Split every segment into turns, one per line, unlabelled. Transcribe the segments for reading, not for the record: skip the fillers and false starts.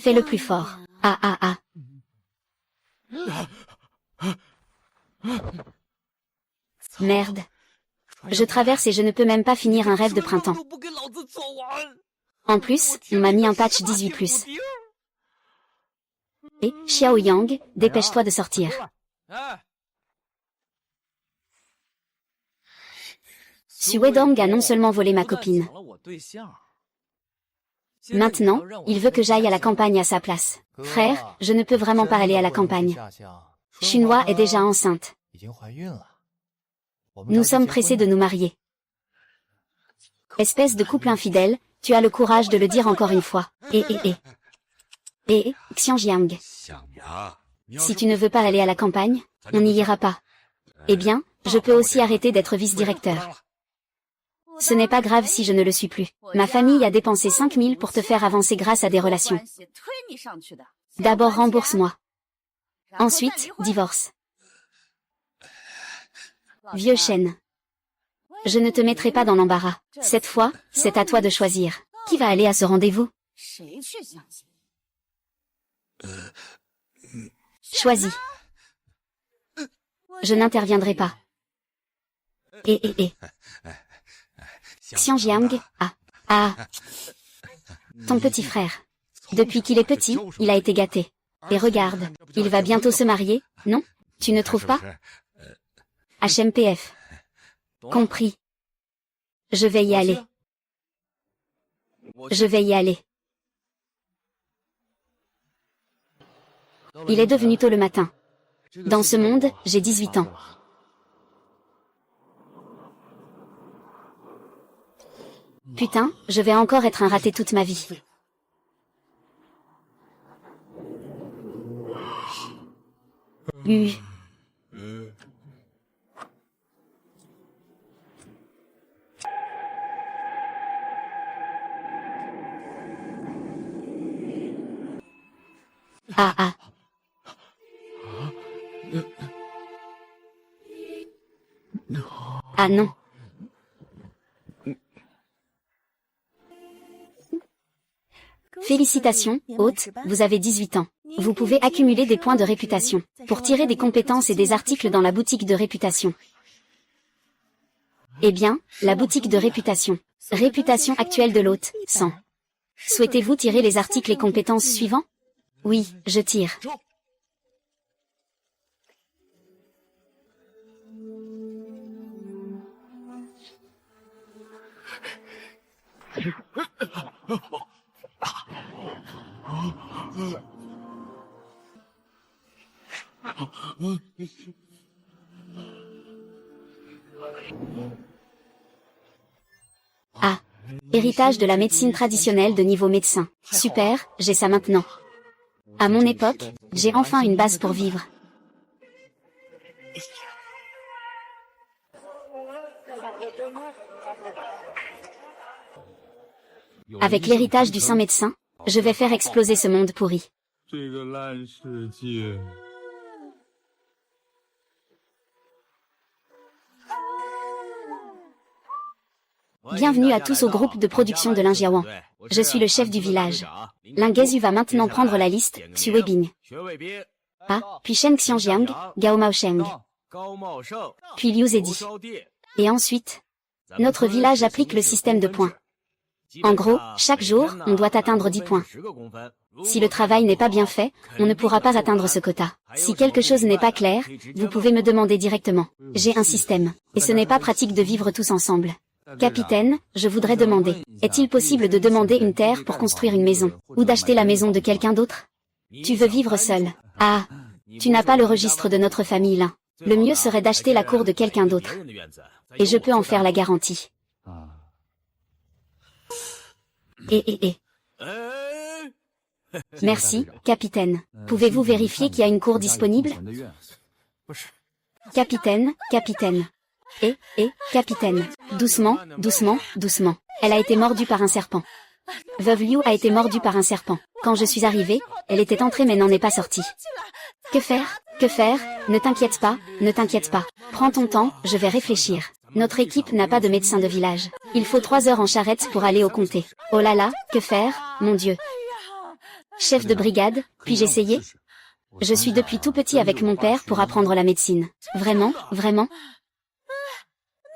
Fais-le plus fort. Ah ah ah. Merde. Je traverse et je ne peux même pas finir un rêve de printemps. En plus, on m'a mis un patch 18+. Et, Xiao Yang, dépêche-toi de sortir. Su Weidong a non seulement volé ma copine. Maintenant, il veut que j'aille à la campagne à sa place. Frère, je ne peux vraiment pas aller à la campagne. Xunhua est déjà enceinte. Nous sommes pressés de nous marier. Espèce de couple infidèle, tu as le courage de le dire encore une fois. Xiangjiang. Si tu ne veux pas aller à la campagne, on n'y ira pas. Eh bien, je peux aussi arrêter d'être vice-directeur. Ce n'est pas grave si je ne le suis plus. Ma famille a dépensé 5000 pour te faire avancer grâce à des relations. D'abord rembourse-moi. Ensuite, divorce. Vieux chêne. Je ne te mettrai pas dans l'embarras. Cette fois, c'est à toi de choisir. Qui va aller à ce rendez-vous? Choisis. Je n'interviendrai pas. Xiangjiang, ton petit frère. Depuis qu'il est petit, il a été gâté. Et regarde, il va bientôt se marier, non? Tu ne trouves pas? HMPF. Compris. Je vais y aller. Je vais y aller. Il est devenu tôt le matin. Dans ce monde, j'ai 18 ans. Putain, je vais encore être un raté toute ma vie. Ah non. Félicitations, hôte, vous avez 18 ans. Vous pouvez accumuler des points de réputation pour tirer des compétences et des articles dans la boutique de réputation. Eh bien, la boutique de réputation. Réputation actuelle de l'hôte, 100. Souhaitez-vous tirer les articles et compétences suivants? Oui, je tire. Héritage de la médecine traditionnelle de niveau médecin. Super, j'ai ça maintenant. À mon époque, j'ai enfin une base pour vivre. Avec l'héritage du saint médecin, je vais faire exploser ce monde pourri. Bienvenue à tous au groupe de production de Linjiawan. Je suis le chef du village. Lingezu va maintenant prendre la liste, Xu Weibing. Puis Shen Xiangjiang, Gao Maosheng. Puis Liu Zedi. Et ensuite, notre village applique le système de points. En gros, chaque jour, on doit atteindre 10 points. Si le travail n'est pas bien fait, on ne pourra pas atteindre ce quota. Si quelque chose n'est pas clair, vous pouvez me demander directement. J'ai un système. Et ce n'est pas pratique de vivre tous ensemble. Capitaine, je voudrais demander, est-il possible de demander une terre pour construire une maison, ou d'acheter la maison de quelqu'un d'autre? Tu veux vivre seul? Ah, tu n'as pas le registre de notre famille là. Le mieux serait d'acheter la cour de quelqu'un d'autre. Et je peux en faire la garantie. Merci, capitaine. Pouvez-vous vérifier qu'il y a une cour disponible? Capitaine, capitaine. Capitaine. Doucement, doucement, doucement. Elle a été mordue par un serpent. Veuve Liu a été mordue par un serpent. Quand je suis arrivée, elle était entrée mais n'en est pas sortie. Que faire? Que faire? Ne t'inquiète pas, ne t'inquiète pas. Prends ton temps, je vais réfléchir. Notre équipe n'a pas de médecin de village. Il faut 3 heures en charrette pour aller au comté. Oh là là, que faire? Mon Dieu. Chef de brigade, puis-je essayer? Je suis depuis tout petit avec mon père pour apprendre la médecine. Vraiment, vraiment?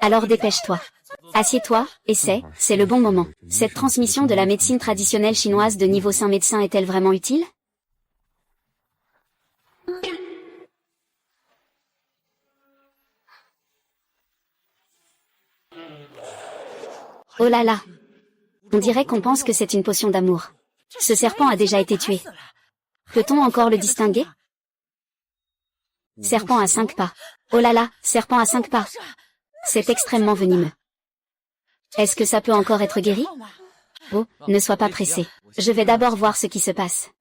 Alors dépêche-toi. Assieds-toi, essaie, c'est le bon moment. Cette transmission de la médecine traditionnelle chinoise de niveau 5 médecin est-elle vraiment utile? Oh là là! On dirait qu'on pense que c'est une potion d'amour. Ce serpent a déjà été tué. Peut-on encore le distinguer? Serpent à 5 pas. Oh là là, serpent à 5 pas. C'est extrêmement venimeux. Est-ce que ça peut encore être guéri? Oh, ne sois pas pressé. Je vais d'abord voir ce qui se passe.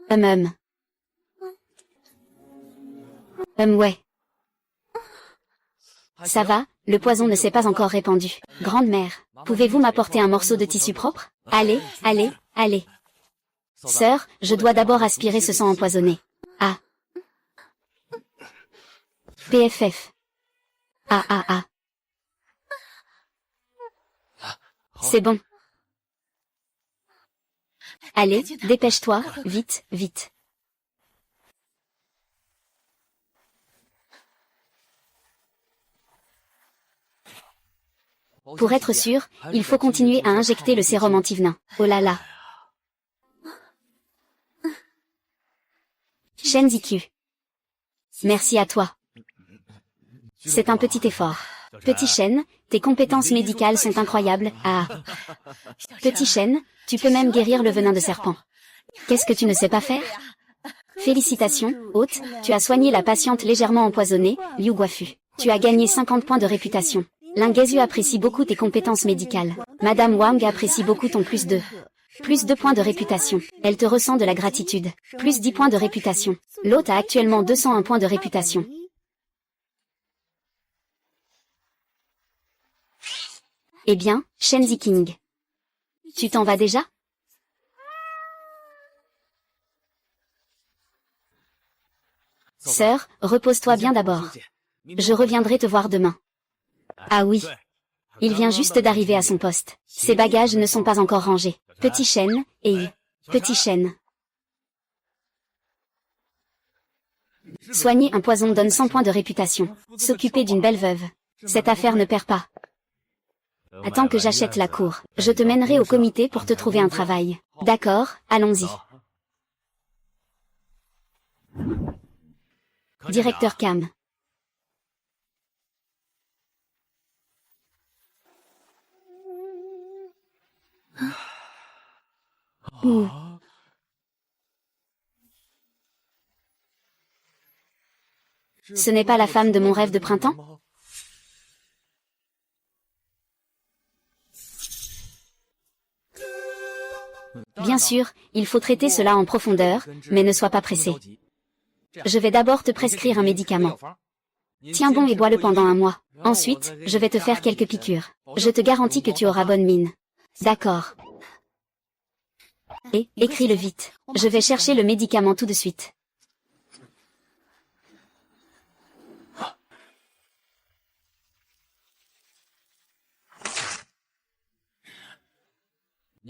Ouais. Ça va, le poison ne s'est pas encore répandu. Grande-mère, pouvez-vous m'apporter un morceau de tissu propre? Allez, allez, allez. Sœur, je dois d'abord aspirer ce sang empoisonné. Ah. PFF. Ah ah ah. C'est bon. Allez, dépêche-toi, vite, vite. Pour être sûr, il faut continuer à injecter le sérum anti-venin. Oh là là. Shen Ziku. Merci à toi. C'est un petit effort. Petit Shen, tes compétences médicales sont incroyables. Ah. Petit Shen, tu peux même guérir le venin de serpent. Qu'est-ce que tu ne sais pas faire? Félicitations, hôte, tu as soigné la patiente légèrement empoisonnée, Liu Guafu. Tu as gagné 50 points de réputation. Lingezu apprécie beaucoup tes compétences médicales. Madame Wang apprécie beaucoup ton +2. Plus 2 points de réputation. Elle te ressent de la gratitude. Plus 10 points de réputation. L'hôte a actuellement 201 points de réputation. Eh bien, Shen Ziking. Tu t'en vas déjà? Sœur, repose-toi bien d'abord. Je reviendrai te voir demain. Ah oui. Il vient juste d'arriver à son poste. Ses bagages ne sont pas encore rangés. Petit Shen, et Petit Shen. Soigner un poison donne 100 points de réputation. S'occuper d'une belle veuve. Cette affaire ne perd pas. Attends que j'achète la cour. Je te mènerai au comité pour te trouver un travail. D'accord, allons-y. Directeur Cam. Ce n'est pas la femme de mon rêve de printemps? Bien sûr, il faut traiter cela en profondeur, mais ne sois pas pressé. Je vais d'abord te prescrire un médicament. Tiens bon et bois-le pendant un mois. Ensuite, je vais te faire quelques piqûres. Je te garantis que tu auras bonne mine. D'accord. Et, écris-le vite. Je vais chercher le médicament tout de suite.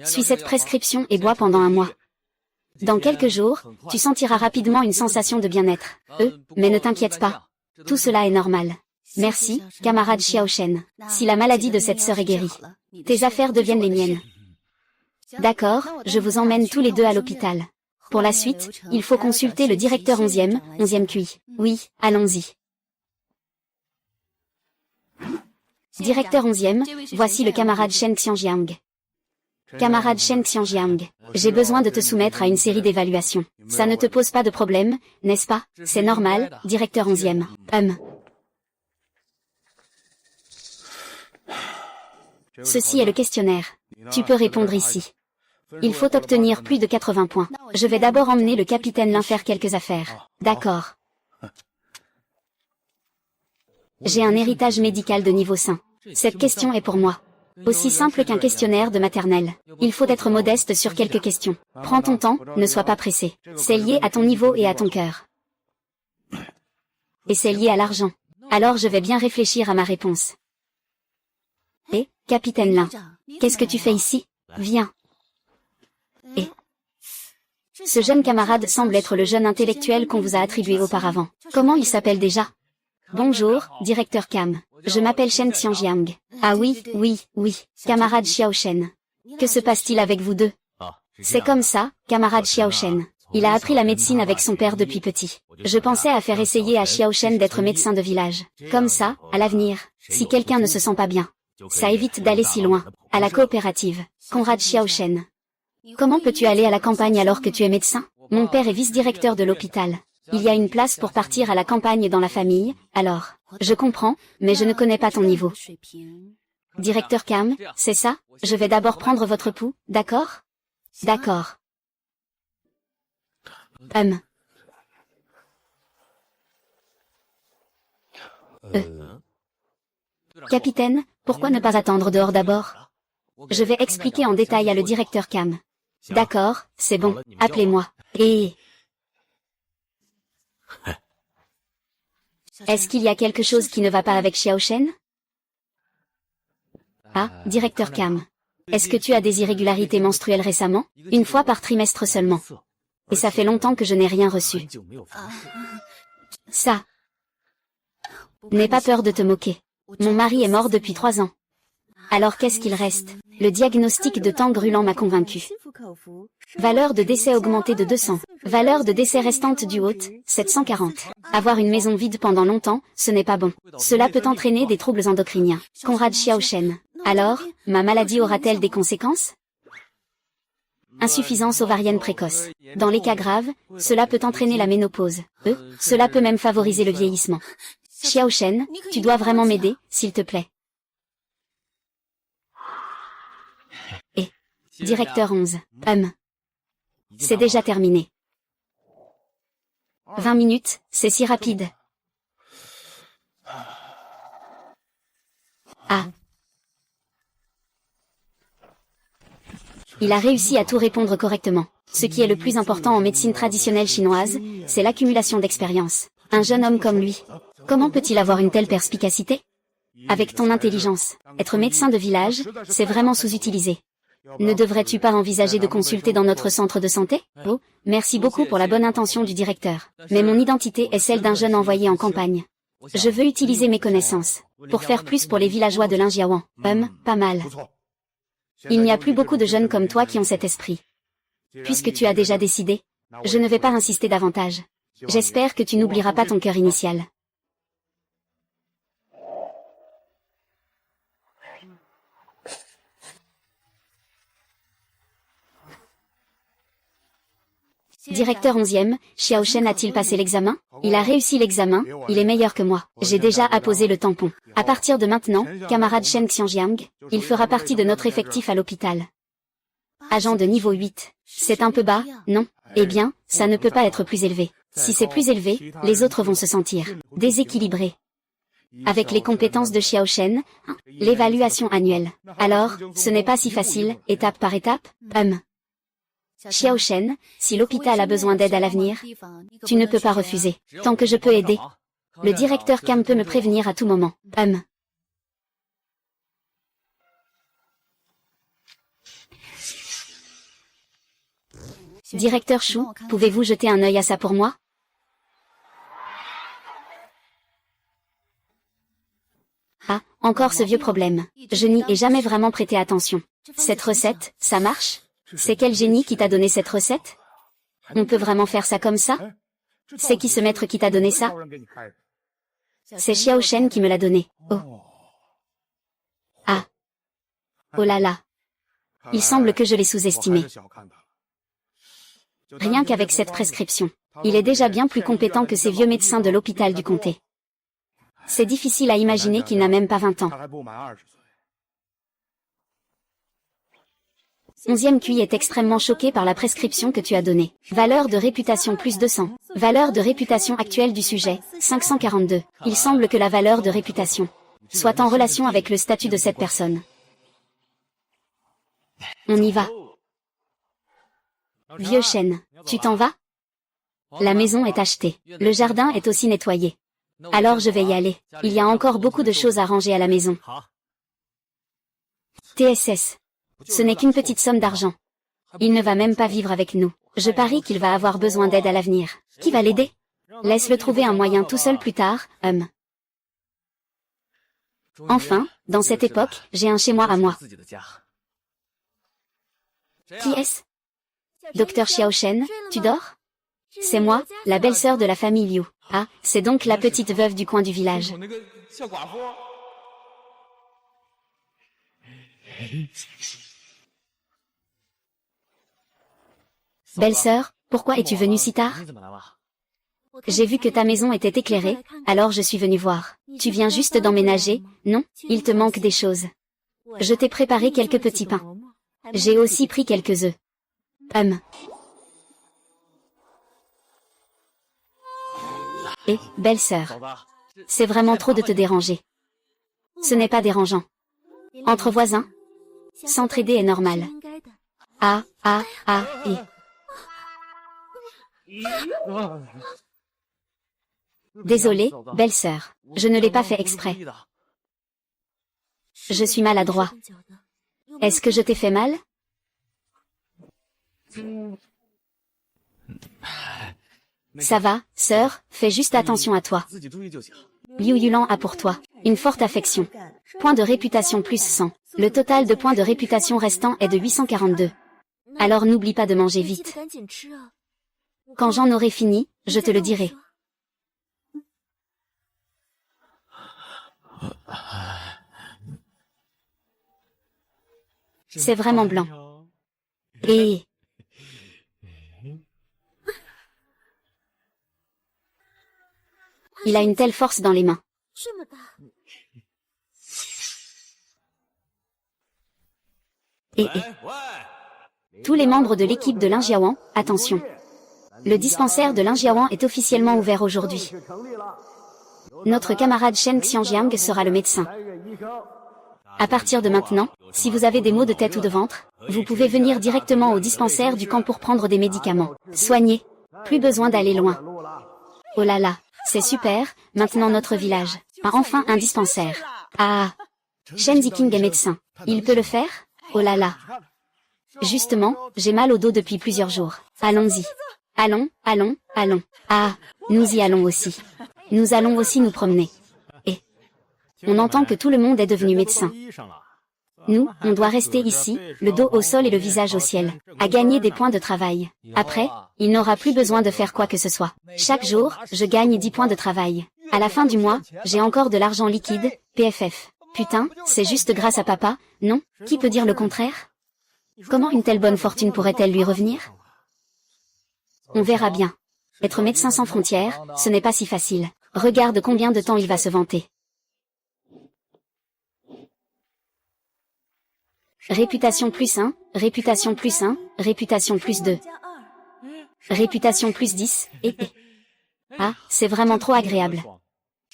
Suis cette prescription et bois pendant un mois. Dans quelques jours, tu sentiras rapidement une sensation de bien-être. Mais ne t'inquiète pas. Tout cela est normal. Merci, camarade Xiaoshen. Si la maladie de cette sœur est guérie, tes affaires deviennent les miennes. D'accord, je vous emmène tous les deux à l'hôpital. Pour la suite, il faut consulter le directeur 11e QI. Oui, allons-y. Directeur 11e, voici le camarade Shen Xiangjiang. Camarade Shen Xiangjiang, j'ai besoin de te soumettre à une série d'évaluations. Ça ne te pose pas de problème, n'est-ce pas? C'est normal, directeur 11e. Ceci est le questionnaire. Tu peux répondre ici. Il faut obtenir plus de 80 points. Je vais d'abord emmener le capitaine Lin faire quelques affaires. D'accord. J'ai un héritage médical de niveau 5. Cette question est pour moi. Aussi simple qu'un questionnaire de maternelle. Il faut être modeste sur quelques questions. Prends ton temps, ne sois pas pressé. C'est lié à ton niveau et à ton cœur. Et c'est lié à l'argent. Alors je vais bien réfléchir à ma réponse. Et, capitaine Lin, qu'est-ce que tu fais ici? Viens. Et Ce jeune camarade semble être le jeune intellectuel qu'on vous a attribué auparavant. Comment il s'appelle déjà? Bonjour, directeur Cam. Je m'appelle Shen Xiangjiang. Ah oui, camarade Xiao Shen. Que se passe-t-il avec vous deux? C'est comme ça, camarade Xiao Shen. Il a appris la médecine avec son père depuis petit. Je pensais à faire essayer à Xiao Shen d'être médecin de village. Comme ça, à l'avenir, si quelqu'un ne se sent pas bien, ça évite d'aller si loin. À la coopérative. Conrad Xiao Shen. Comment peux-tu aller à la campagne alors que tu es médecin? Mon père est vice-directeur de l'hôpital. Il y a une place pour partir à la campagne dans la famille, alors. Je comprends, mais je ne connais pas ton niveau. Directeur Cam, c'est ça? Je vais d'abord prendre votre pouls, d'accord? D'accord. Capitaine, pourquoi ne pas attendre dehors d'abord? Je vais expliquer en détail à le directeur Cam. D'accord, c'est bon, appelez-moi. Et... Est-ce qu'il y a quelque chose qui ne va pas avec Xiao Shen? Ah, directeur Cam. Est-ce que tu as des irrégularités menstruelles récemment? Une fois par trimestre seulement. Et ça fait longtemps que je n'ai rien reçu. Ça. N'aie pas peur de te moquer. Mon mari est mort depuis 3 ans. Alors qu'est-ce qu'il reste? Le diagnostic de temps brûlant m'a convaincu. Valeur de décès augmentée de 200. Valeur de décès restante du haute, 740. Avoir une maison vide pendant longtemps, ce n'est pas bon. Cela peut entraîner des troubles endocriniens. Conrad Xiao Shen. Alors, ma maladie aura-t-elle des conséquences? Insuffisance ovarienne précoce. Dans les cas graves, cela peut entraîner la ménopause. Cela peut même favoriser le vieillissement. Xiao Shen, tu dois vraiment m'aider, s'il te plaît. Et, directeur 11, c'est déjà terminé. 20 minutes, c'est si rapide. Ah. Il a réussi à tout répondre correctement. Ce qui est le plus important en médecine traditionnelle chinoise, c'est l'accumulation d'expérience. Un jeune homme comme lui, comment peut-il avoir une telle perspicacité? Avec ton intelligence, être médecin de village, c'est vraiment sous-utilisé. Ne devrais-tu pas envisager de consulter dans notre centre de santé? Oh, merci beaucoup pour la bonne intention du directeur. Mais mon identité est celle d'un jeune envoyé en campagne. Je veux utiliser mes connaissances pour faire plus pour les villageois de l'Injiawan. Pas mal. Il n'y a plus beaucoup de jeunes comme toi qui ont cet esprit. Puisque tu as déjà décidé, je ne vais pas insister davantage. J'espère que tu n'oublieras pas ton cœur initial. Directeur 11e, Xiao Shen a-t-il passé l'examen? Il a réussi l'examen, il est meilleur que moi. J'ai déjà apposé le tampon. À partir de maintenant, camarade Shen Xiangjiang, il fera partie de notre effectif à l'hôpital. Agent de niveau 8. C'est un peu bas, non? Eh bien, ça ne peut pas être plus élevé. Si c'est plus élevé, les autres vont se sentir déséquilibrés. Avec les compétences de Xiao Shen, l'évaluation annuelle. Alors, ce n'est pas si facile, étape par étape? Xiao Shen, si l'hôpital a besoin d'aide à l'avenir, tu ne peux pas refuser. Tant que je peux aider. Le directeur Cam peut me prévenir à tout moment. Directeur Chou, pouvez-vous jeter un œil à ça pour moi? Ah, encore ce vieux problème. Je n'y ai jamais vraiment prêté attention. Cette recette, ça marche? C'est quel génie qui t'a donné cette recette? On peut vraiment faire ça comme ça? C'est qui ce maître qui t'a donné ça? C'est Xiao Shen qui me l'a donné. Oh. Ah. Oh là là. Il semble que je l'ai sous-estimé. Rien qu'avec cette prescription, il est déjà bien plus compétent que ces vieux médecins de l'hôpital du comté. C'est difficile à imaginer qu'il n'a même pas 20 ans. 11e QI est extrêmement choqué par la prescription que tu as donnée. Valeur de réputation plus 200. Valeur de réputation actuelle du sujet, 542. Il semble que la valeur de réputation soit en relation avec le statut de cette personne. On y va. Vieux Shen, tu t'en vas? La maison est achetée. Le jardin est aussi nettoyé. Alors je vais y aller. Il y a encore beaucoup de choses à ranger à la maison. TSS. Ce n'est qu'une petite somme d'argent. Il ne va même pas vivre avec nous. Je parie qu'il va avoir besoin d'aide à l'avenir. Qui va l'aider? Laisse-le trouver un moyen tout seul plus tard, Enfin, dans cette époque, j'ai un chez moi à moi. Qui est-ce? Docteur Xiaoshen, tu dors? C'est moi, la belle-sœur de la famille Liu. Ah, c'est donc la petite veuve du coin du village. Belle-sœur, pourquoi es-tu venue si tard? J'ai vu que ta maison était éclairée, alors je suis venue voir. Tu viens juste d'emménager, non? Il te manque des choses. Je t'ai préparé quelques petits pains. J'ai aussi pris quelques œufs. Et, belle-sœur, c'est vraiment trop de te déranger. Ce n'est pas dérangeant. Entre voisins, s'entraider est normal. Désolé, belle-sœur, je ne l'ai pas fait exprès. Je suis maladroit. Est-ce que je t'ai fait mal? Ça va, sœur, fais juste attention à toi. Liu Yulan a pour toi une forte affection. Point de réputation plus 100. Le total de points de réputation restant est de 842. Alors n'oublie pas de manger vite. Quand j'en aurai fini, je te le dirai. C'est vraiment blanc. Et... il a une telle force dans les mains. Et... tous les membres de l'équipe de Linjiawan, attention. Le dispensaire de Linjiawan est officiellement ouvert aujourd'hui. Notre camarade Shen Xiangjiang sera le médecin. À partir de maintenant, si vous avez des maux de tête ou de ventre, vous pouvez venir directement au dispensaire du camp pour prendre des médicaments. Soignez. Plus besoin d'aller loin. Oh là là, c'est super, maintenant notre village a enfin un dispensaire. Ah, Shen Ziking est médecin. Il peut le faire? Oh là là. Justement, j'ai mal au dos depuis plusieurs jours. Allons-y. Allons, allons, allons. Ah, nous y allons aussi. Nous allons aussi nous promener. Et on entend que tout le monde est devenu médecin. Nous, on doit rester ici, le dos au sol et le visage au ciel, à gagner des points de travail. Après, il n'aura plus besoin de faire quoi que ce soit. Chaque jour, je gagne 10 points de travail. À la fin du mois, j'ai encore de l'argent liquide, PFF. Putain, c'est juste grâce à papa, non? Qui peut dire le contraire? Comment une telle bonne fortune pourrait-elle lui revenir? On verra bien. Être médecin sans frontières, ce n'est pas si facile. Regarde combien de temps il va se vanter. Réputation plus 1, réputation plus 1, réputation plus 2. Réputation plus 10, et... ah, c'est vraiment trop agréable.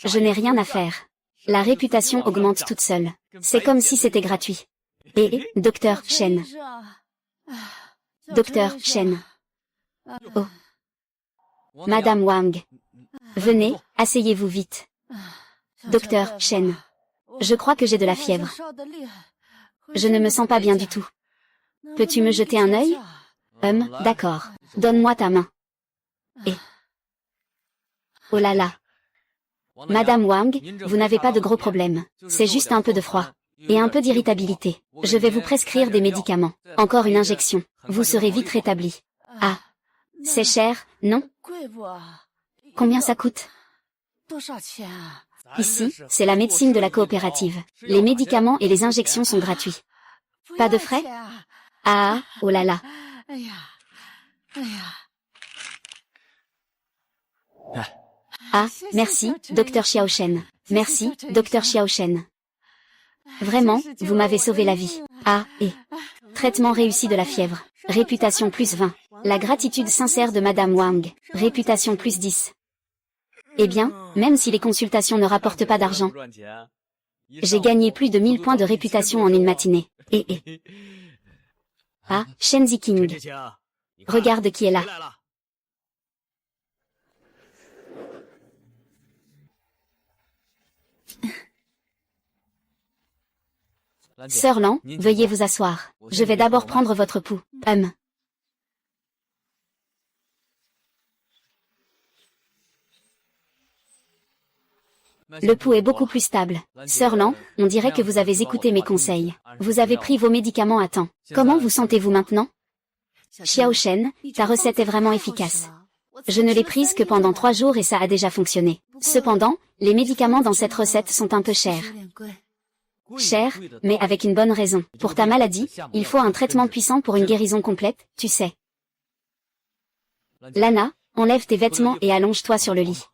Je n'ai rien à faire. La réputation augmente toute seule. C'est comme si c'était gratuit. Et, Docteur Shen. Docteur Shen. Oh. Madame Wang. Venez, asseyez-vous vite. Docteur Shen. Je crois que j'ai de la fièvre. Je ne me sens pas bien du tout. Peux-tu me jeter un œil? D'accord. Donne-moi ta main. Et... oh là là. Madame Wang, vous n'avez pas de gros problèmes. C'est juste un peu de froid. Et un peu d'irritabilité. Je vais vous prescrire des médicaments. Encore une injection. Vous serez vite rétabli. Ah. C'est cher, non? Combien ça coûte? Ici, c'est la médecine de la coopérative. Les médicaments et les injections sont gratuits. Pas de frais? Ah, oh là là. Ah, merci, Docteur Xiaoshen. Merci, Docteur Xiaoshen. Vraiment, vous m'avez sauvé la vie. Ah, et... traitement réussi de la fièvre. Réputation plus 20. La gratitude sincère de Madame Wang. Réputation plus 10. Eh bien, même si les consultations ne rapportent pas d'argent, j'ai gagné plus de 1000 points de réputation en une matinée. Et... ah, Shen Ziking. Regarde qui est là. Sœur Lan, veuillez vous asseoir. Je vais d'abord prendre votre pouls. Le pouls est beaucoup plus stable. Sœur Lan, on dirait que vous avez écouté mes conseils. Vous avez pris vos médicaments à temps. Comment vous sentez-vous maintenant? Xiao Shen, ta recette est vraiment efficace. Je ne l'ai prise que pendant 3 jours et ça a déjà fonctionné. Cependant, les médicaments dans cette recette sont un peu chers. Chers, mais avec une bonne raison. Pour ta maladie, il faut un traitement puissant pour une guérison complète, tu sais. Lana, enlève tes vêtements et allonge-toi sur le lit.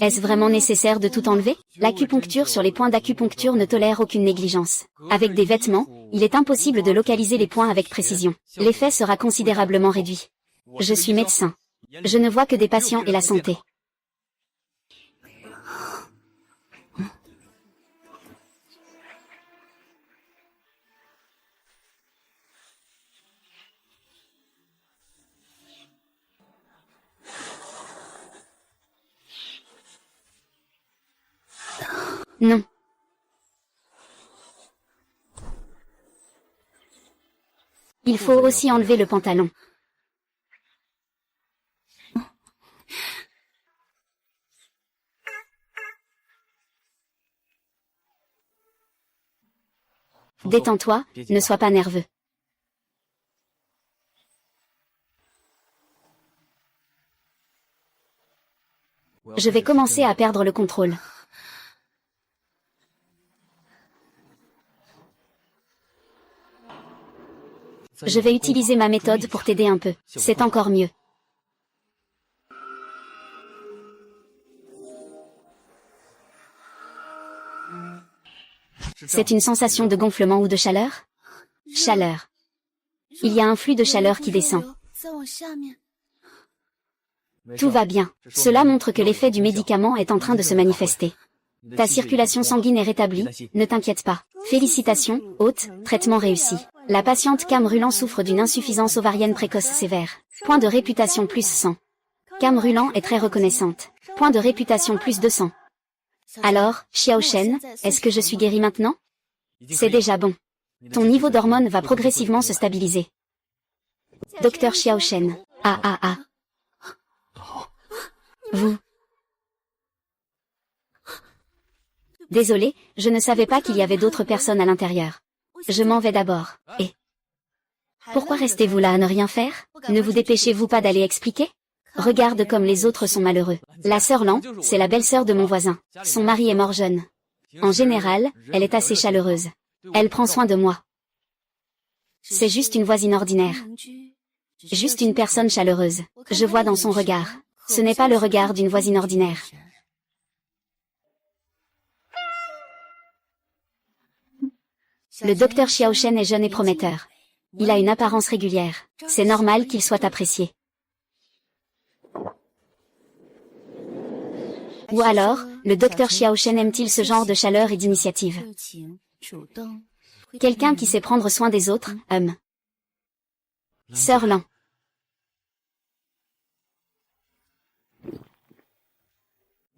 Est-ce vraiment nécessaire de tout enlever? L'acupuncture sur les points d'acupuncture ne tolère aucune négligence. Avec des vêtements, il est impossible de localiser les points avec précision. L'effet sera considérablement réduit. Je suis médecin. Je ne vois que des patients et la santé. Non. Il faut aussi enlever le pantalon. Détends-toi, ne sois pas nerveux. Je vais commencer à perdre le contrôle. Je vais utiliser ma méthode pour t'aider un peu. C'est encore mieux. C'est une sensation de gonflement ou de chaleur? Chaleur. Il y a un flux de chaleur qui descend. Tout va bien. Cela montre que l'effet du médicament est en train de se manifester. Ta circulation sanguine est rétablie, ne t'inquiète pas. Félicitations, hôte, traitement réussi. La patiente Cam Rulan souffre d'une insuffisance ovarienne précoce sévère. Point de réputation plus 100. Cam Rulan est très reconnaissante. Point de réputation plus 200. Alors, Xiao Shen, est-ce que je suis guérie maintenant? C'est déjà bon. Ton niveau d'hormones va progressivement se stabiliser. Docteur Xiao Shen. Vous. Désolé, je ne savais pas qu'il y avait d'autres personnes à l'intérieur. Je m'en vais d'abord. Et pourquoi restez-vous là à ne rien faire? Ne vous dépêchez-vous pas d'aller expliquer? Regarde comme les autres sont malheureux. La sœur Lan, c'est la belle-sœur de mon voisin. Son mari est mort jeune. En général, elle est assez chaleureuse. Elle prend soin de moi. C'est juste une voisine ordinaire. Juste une personne chaleureuse. Je vois dans son regard. Ce n'est pas le regard d'une voisine ordinaire. Le docteur Xiao Shen est jeune et prometteur. Il a une apparence régulière. C'est normal qu'il soit apprécié. Ou alors, le docteur Xiao Shen aime-t-il ce genre de chaleur et d'initiative? Quelqu'un qui sait prendre soin des autres, Sœur Lan.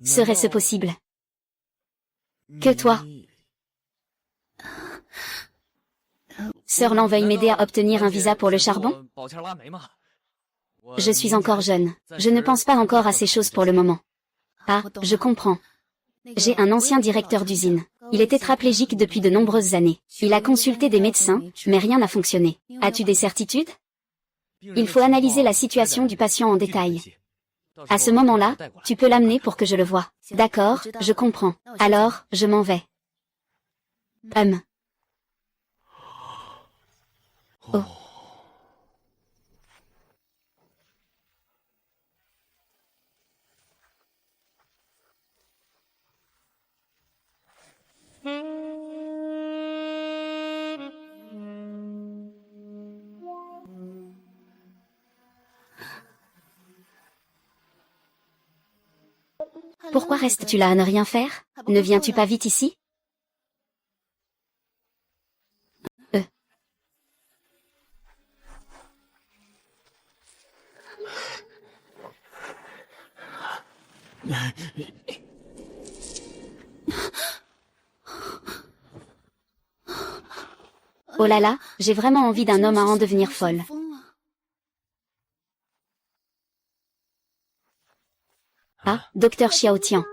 Serait-ce possible? Que toi? Sœur Lan veuille m'aider à obtenir un visa pour le charbon? Je suis encore jeune. Je ne pense pas encore à ces choses pour le moment. Ah, je comprends. J'ai un ancien directeur d'usine. Il est tétraplégique depuis de nombreuses années. Il a consulté des médecins, mais rien n'a fonctionné. As-tu des certitudes? Il faut analyser la situation du patient en détail. À ce moment-là, tu peux l'amener pour que je le voie. D'accord, je comprends. Alors, je m'en vais. Oh. Pourquoi restes-tu là à ne rien faire? Ne viens-tu pas vite ici? Oh là là, j'ai vraiment envie d'un homme à en devenir folle. Docteur Xiao Tian.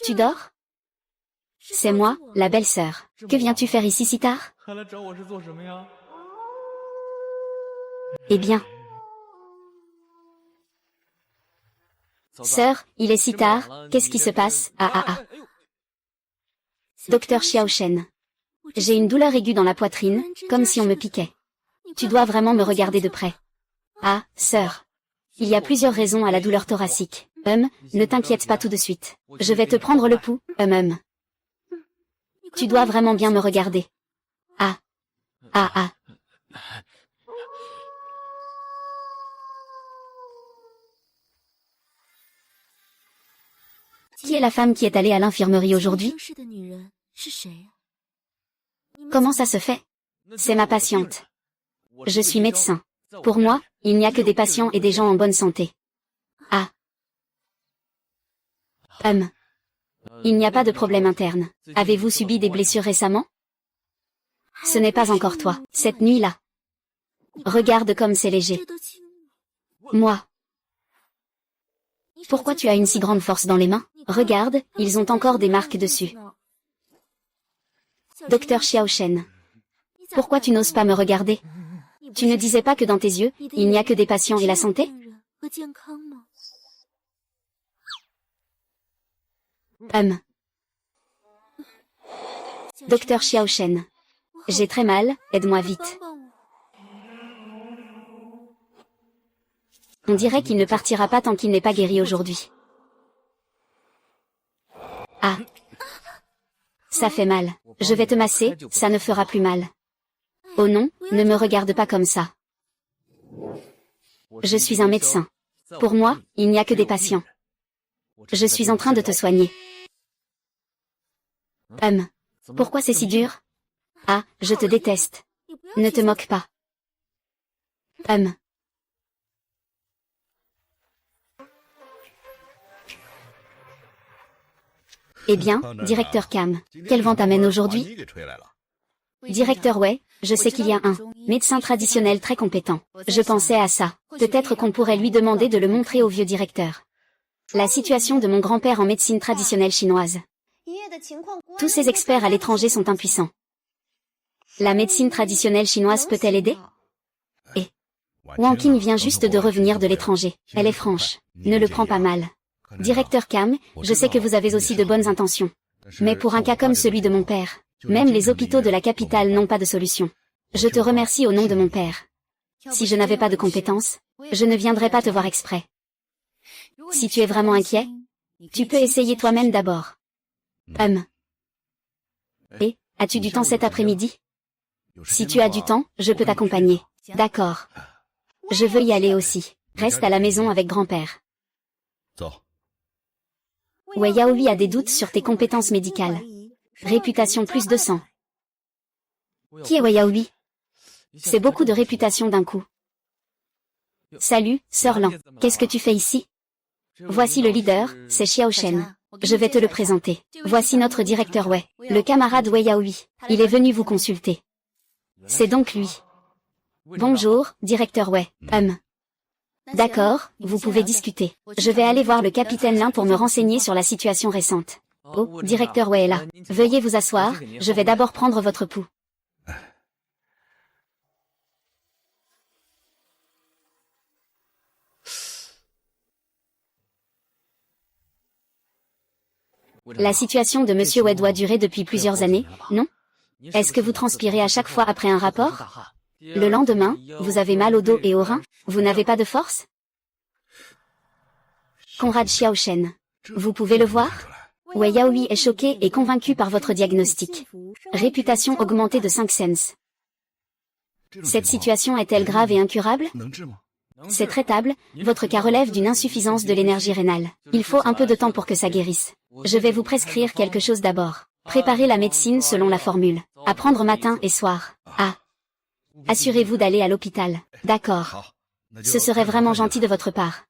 Tu dors? C'est moi, la belle-sœur. Que viens-tu faire ici si tard? Eh bien. Sœur, il est si tard, qu'est-ce qui se passe? Docteur Xiao Shen. J'ai une douleur aiguë dans la poitrine, comme si on me piquait. Tu dois vraiment me regarder de près. Ah, sœur. Il y a plusieurs raisons à la douleur thoracique. Ne t'inquiète pas tout de suite. Je vais te prendre le pouls, Tu dois vraiment bien me regarder. Qui est la femme qui est allée à l'infirmerie aujourd'hui? Comment ça se fait? C'est ma patiente. Je suis médecin. Pour moi, il n'y a que des patients et des gens en bonne santé. Il n'y a pas de problème interne. Avez-vous subi des blessures récemment? Ce n'est pas encore toi, cette nuit-là. Regarde comme c'est léger. Moi. Pourquoi tu as une si grande force dans les mains? Regarde, ils ont encore des marques dessus. Docteur Xiao Shen. Pourquoi tu n'oses pas me regarder? Tu ne disais pas que dans tes yeux, il n'y a que des patients et la santé? Docteur Xiao Shen. J'ai très mal, aide-moi vite. On dirait qu'il ne partira pas tant qu'il n'est pas guéri aujourd'hui. Ça fait mal. Je vais te masser, ça ne fera plus mal. Oh non, ne me regarde pas comme ça. Je suis un médecin. Pour moi, il n'y a que des patients. Je suis en train de te soigner. Pourquoi c'est si dur? Je te déteste. Ne te moque pas. Eh bien, directeur Cam, quel vent t'amène aujourd'hui? Directeur Wei, je sais qu'il y a un médecin traditionnel très compétent. Je pensais à ça. Peut-être qu'on pourrait lui demander de le montrer au vieux directeur. La situation de mon grand-père en médecine traditionnelle chinoise. Tous ces experts à l'étranger sont impuissants. La médecine traditionnelle chinoise peut-elle aider? Wang Qing vient juste de revenir de l'étranger. Elle est franche. Ne le prends pas mal. Directeur Cam, je sais que vous avez aussi de bonnes intentions. Mais pour un cas comme celui de mon père, même les hôpitaux de la capitale n'ont pas de solution. Je te remercie au nom de mon père. Si je n'avais pas de compétences, je ne viendrais pas te voir exprès. Si tu es vraiment inquiet, tu peux essayer toi-même d'abord. As-tu du temps cet après-midi? Si tu as du temps, je peux t'accompagner. D'accord. Je veux y aller aussi. Reste à la maison avec grand-père. Wei Yaohui a des doutes sur tes compétences médicales. Réputation plus 200. Qui est Wei Yaohui? C'est beaucoup de réputation d'un coup. Salut, Sœur Lan. Qu'est-ce que tu fais ici? Voici le leader, c'est Xiao Shen. Je vais te le présenter. Voici notre directeur Wei, le camarade Wei Yaohui. Il est venu vous consulter. C'est donc lui. Bonjour, directeur Wei. D'accord, vous pouvez discuter. Je vais aller voir le capitaine Lin pour me renseigner sur la situation récente. Oh, directeur Wei est là. Veuillez vous asseoir, je vais d'abord prendre votre pouls. La situation de Monsieur Wei doit durer depuis plusieurs années, non? Est-ce que vous transpirez à chaque fois après un rapport? Le lendemain, vous avez mal au dos et aux reins? Vous n'avez pas de force? Conrad Xiao Shen. Vous pouvez le voir? Wei Yaohui est choqué et convaincu par votre diagnostic. Réputation augmentée de 5 cents. Cette situation est-elle grave et incurable? C'est traitable, votre cas relève d'une insuffisance de l'énergie rénale. Il faut un peu de temps pour que ça guérisse. Je vais vous prescrire quelque chose d'abord. Préparez la médecine selon la formule. À prendre matin et soir. Assurez-vous d'aller à l'hôpital. D'accord. Ce serait vraiment gentil de votre part.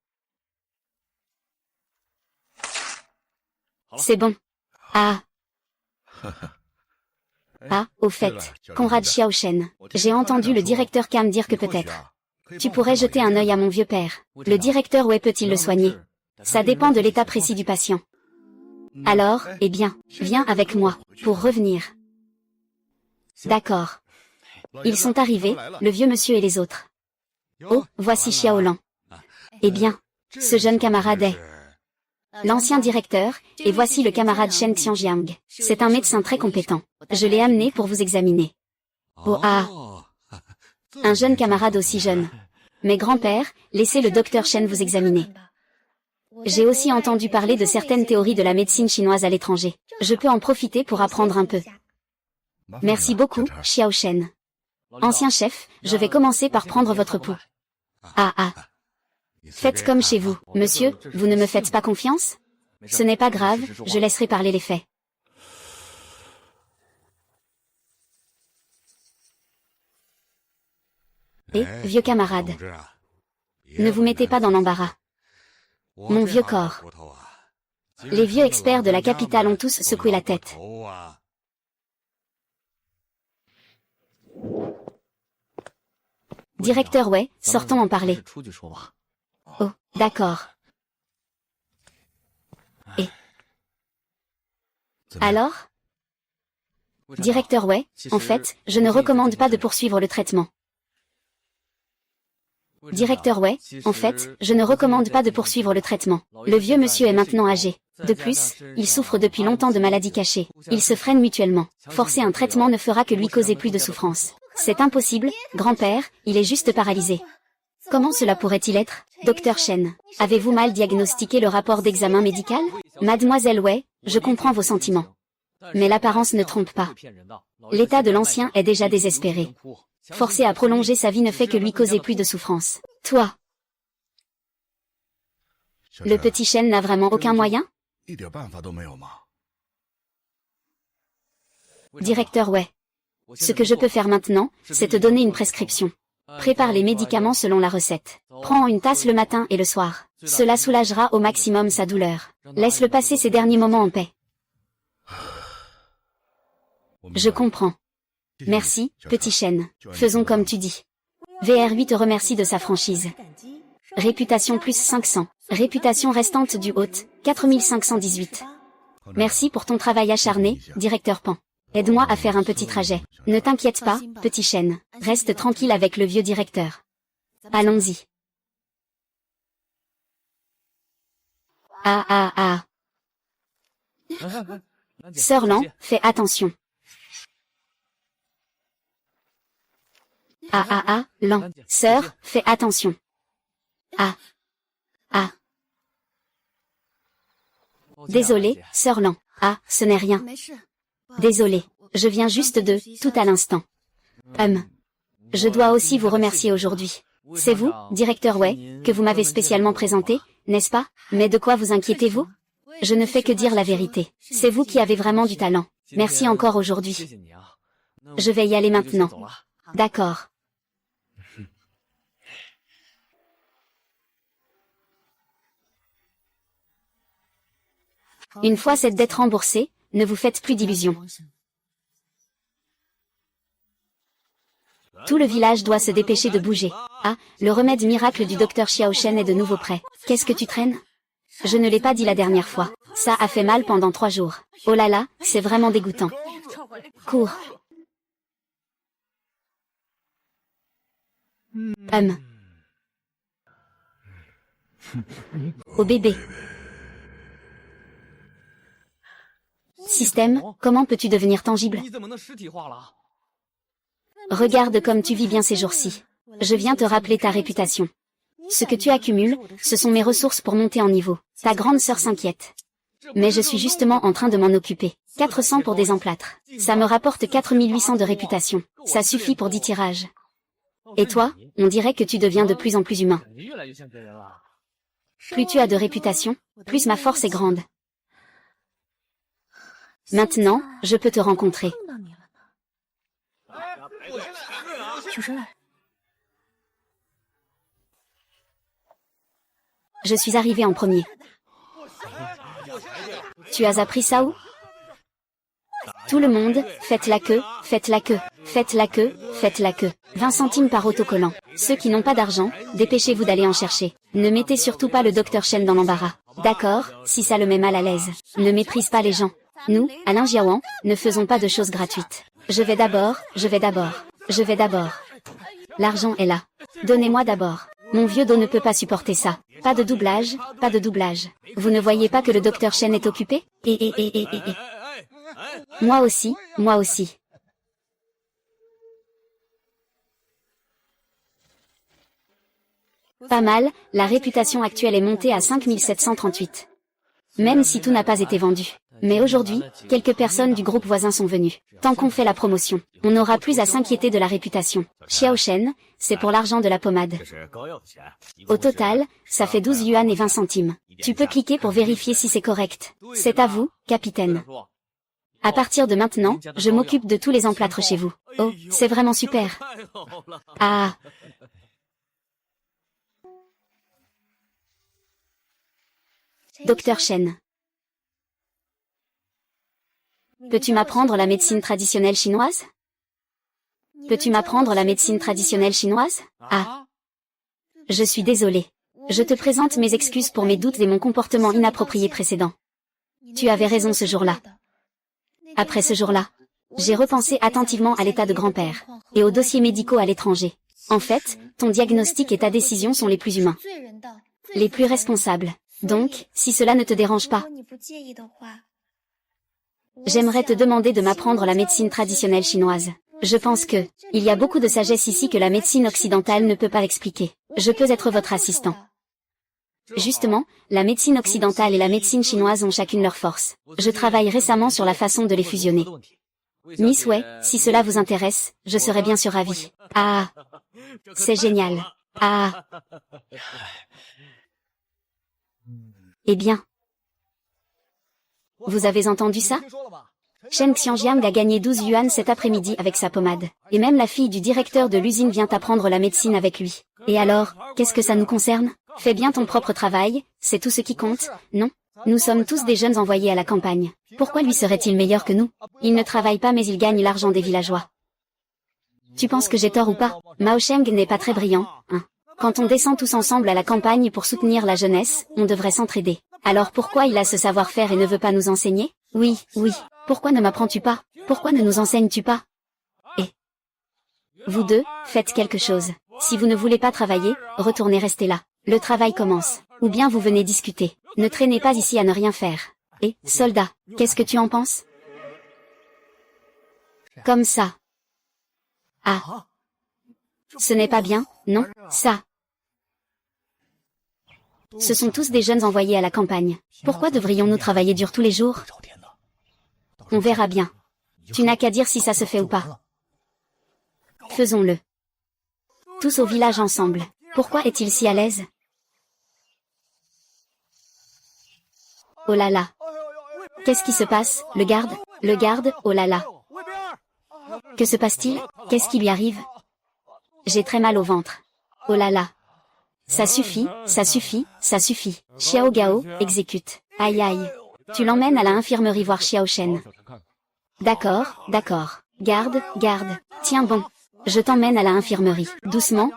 C'est bon. Au fait, Conrad Xiao Shen. J'ai entendu le directeur Cam dire que peut-être tu pourrais jeter un œil à mon vieux père. Le directeur Wei peut-il le soigner? Ça dépend de l'état précis du patient. Alors, eh bien, viens avec moi, pour revenir. D'accord. Ils sont arrivés, le vieux monsieur et les autres. Oh, voici Xiaolan. Eh bien, ce jeune camarade est l'ancien directeur, et voici le camarade Shen Xiangjiang. C'est un médecin très compétent. Je l'ai amené pour vous examiner. Oh ah! Un jeune camarade aussi jeune. Mais grand-père, laissez le docteur Shen vous examiner. J'ai aussi entendu parler de certaines théories de la médecine chinoise à l'étranger. Je peux en profiter pour apprendre un peu. Merci beaucoup, Xiao Shen. Ancien chef, je vais commencer par prendre votre pouls. Ah ah. Faites comme chez vous. Monsieur, vous ne me faites pas confiance? Ce n'est pas grave, je laisserai parler les faits. Et, vieux camarade, ne vous mettez pas dans l'embarras. Mon vieux corps. Les vieux experts de la capitale ont tous secoué la tête. Directeur Wei, sortons en parler. Oh, d'accord. Et alors? Directeur Wei, en fait, je ne recommande pas de poursuivre le traitement. Directeur Wei, en fait, je ne recommande pas de poursuivre le traitement. Le vieux monsieur est maintenant âgé. De plus, il souffre depuis longtemps de maladies cachées. Ils se freinent mutuellement. Forcer un traitement ne fera que lui causer plus de souffrance. C'est impossible, grand-père, il est juste paralysé. Comment cela pourrait-il être? Docteur Shen, avez-vous mal diagnostiqué le rapport d'examen médical? Mademoiselle Wei, je comprends vos sentiments. Mais l'apparence ne trompe pas. L'état de l'ancien est déjà désespéré. Forcer à prolonger sa vie ne fait que lui causer plus de souffrance. Toi, le petit Shen n'a vraiment aucun moyen? Directeur Wei, ce que je peux faire maintenant, c'est te donner une prescription. Prépare les médicaments selon la recette. Prends une tasse le matin et le soir. Cela soulagera au maximum sa douleur. Laisse-le passer ces derniers moments en paix. Je comprends. Merci, petit Shen. Faisons comme tu dis. VR8 te remercie de sa franchise. Réputation plus 500. Réputation restante du hôte, 4518. Merci pour ton travail acharné, directeur Pan. Aide-moi à faire un petit trajet. Ne t'inquiète pas, petit Shen. Reste tranquille avec le vieux directeur. Allons-y. Ah ah ah. Sœur Lan, fais attention. Ah ah ah, Lan. Sœur, fais attention. Ah. Ah. Désolé, sœur Lan. Ah, ce n'est rien. Désolé, je viens juste de, tout à l'instant. Je dois aussi vous remercier aujourd'hui. C'est vous, directeur Wei, que vous m'avez spécialement présenté, n'est-ce pas? Mais de quoi vous inquiétez-vous? Je ne fais que dire la vérité. C'est vous qui avez vraiment du talent. Merci encore aujourd'hui. Je vais y aller maintenant. D'accord. Une fois cette dette remboursée, ne vous faites plus d'illusions. Tout le village doit se dépêcher de bouger. Ah, le remède miracle du docteur Xiao Shen est de nouveau prêt. Qu'est-ce que tu traînes? Je ne l'ai pas dit la dernière fois. Ça a fait mal pendant 3 jours. Oh là là, c'est vraiment dégoûtant. Cours. Au bébé. Système, comment peux-tu devenir tangible? Regarde comme tu vis bien ces jours-ci. Je viens te rappeler ta réputation. Ce que tu accumules, ce sont mes ressources pour monter en niveau. Ta grande sœur s'inquiète. Mais je suis justement en train de m'en occuper. 400 pour des emplâtres. Ça me rapporte 4800 de réputation. Ça suffit pour 10 tirages. Et toi, on dirait que tu deviens de plus en plus humain. Plus tu as de réputation, plus ma force est grande. Maintenant, je peux te rencontrer. Je suis arrivé en premier. Tu as appris ça où? Tout le monde, faites la queue, faites la queue, faites la queue, faites la queue. 20 centimes par autocollant. Ceux qui n'ont pas d'argent, dépêchez-vous d'aller en chercher. Ne mettez surtout pas le docteur Shen dans l'embarras. D'accord, si ça le met mal à l'aise. Ne méprise pas les gens. Nous, à Linjiawan, ne faisons pas de choses gratuites. Je vais d'abord. L'argent est là. Donnez-moi d'abord. Mon vieux dos ne peut pas supporter ça. Pas de doublage. Vous ne voyez pas que le docteur Shen est occupé? Moi aussi. Pas mal, la réputation actuelle est montée à 5738. Même si tout n'a pas été vendu. Mais aujourd'hui, quelques personnes du groupe voisin sont venues. Tant qu'on fait la promotion, on n'aura plus à s'inquiéter de la réputation. Xiao Shen, c'est pour l'argent de la pommade. Au total, ça fait 12 yuan et 20 centimes. Tu peux cliquer pour vérifier si c'est correct. C'est à vous, capitaine. À partir de maintenant, je m'occupe de tous les emplâtres chez vous. Oh, c'est vraiment super. Ah. Docteur Shen. Peux-tu m'apprendre la médecine traditionnelle chinoise? Ah. Je suis désolée. Je te présente mes excuses pour mes doutes et mon comportement inapproprié précédent. Tu avais raison ce jour-là. Après ce jour-là, j'ai repensé attentivement à l'état de grand-père et aux dossiers médicaux à l'étranger. En fait, ton diagnostic et ta décision sont les plus humains, les plus responsables. Donc, si cela ne te dérange pas, j'aimerais te demander de m'apprendre la médecine traditionnelle chinoise. Je pense que, il y a beaucoup de sagesse ici que la médecine occidentale ne peut pas expliquer. Je peux être votre assistant. Justement, la médecine occidentale et la médecine chinoise ont chacune leur force. Je travaille récemment sur la façon de les fusionner. Miss Wei, si cela vous intéresse, je serais bien sûr ravie. Ah, c'est génial. Ah. Eh bien. Vous avez entendu ça? Shen Xiangjiang a gagné 12 yuan cet après-midi avec sa pommade. Et même la fille du directeur de l'usine vient apprendre la médecine avec lui. Et alors, qu'est-ce que ça nous concerne? Fais bien ton propre travail, c'est tout ce qui compte, non? Nous sommes tous des jeunes envoyés à la campagne. Pourquoi lui serait-il meilleur que nous? Il ne travaille pas mais il gagne l'argent des villageois. Tu penses que j'ai tort ou pas? Mao Sheng n'est pas très brillant, hein? Quand on descend tous ensemble à la campagne pour soutenir la jeunesse, on devrait s'entraider. Alors pourquoi il a ce savoir-faire et ne veut pas nous enseigner? Oui. Pourquoi ne m'apprends-tu pas? Pourquoi ne nous enseignes-tu pas? Et vous deux, faites quelque chose. Si vous ne voulez pas travailler, retournez rester là. Le travail commence. Ou bien vous venez discuter. Ne traînez pas ici à ne rien faire. Et, soldat, qu'est-ce que tu en penses? Comme ça. Ah. Ce n'est pas bien, non, ça. Ce sont tous des jeunes envoyés à la campagne. Pourquoi devrions-nous travailler dur tous les jours? On verra bien. Tu n'as qu'à dire si ça se fait ou pas. Faisons-le. Tous au village ensemble. Pourquoi est-il si à l'aise? Oh là là. Qu'est-ce qui se passe? Le garde, oh là là. Que se passe-t-il? Qu'est-ce qui lui arrive? J'ai très mal au ventre. Oh là là. Ça suffit. Xiao Gao, exécute. Aïe. Tu l'emmènes à la infirmerie voir Xiao Shen. D'accord. Garde. Tiens bon. Je t'emmène à la infirmerie. Doucement.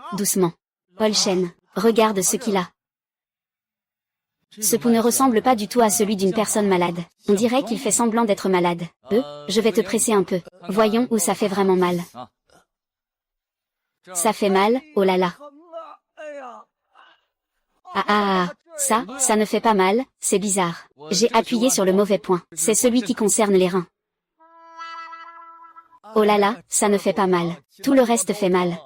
Paul Shen, regarde ce qu'il a. Ce pouls ne ressemble pas du tout à celui d'une personne malade. On dirait qu'il fait semblant d'être malade. Je vais te presser un peu. Voyons où ça fait vraiment mal. Ça fait mal, oh là là. Ça ne fait pas mal, c'est bizarre. J'ai appuyé sur le mauvais point. C'est celui qui concerne les reins. Oh là là, ça ne fait pas mal. Tout le reste fait mal.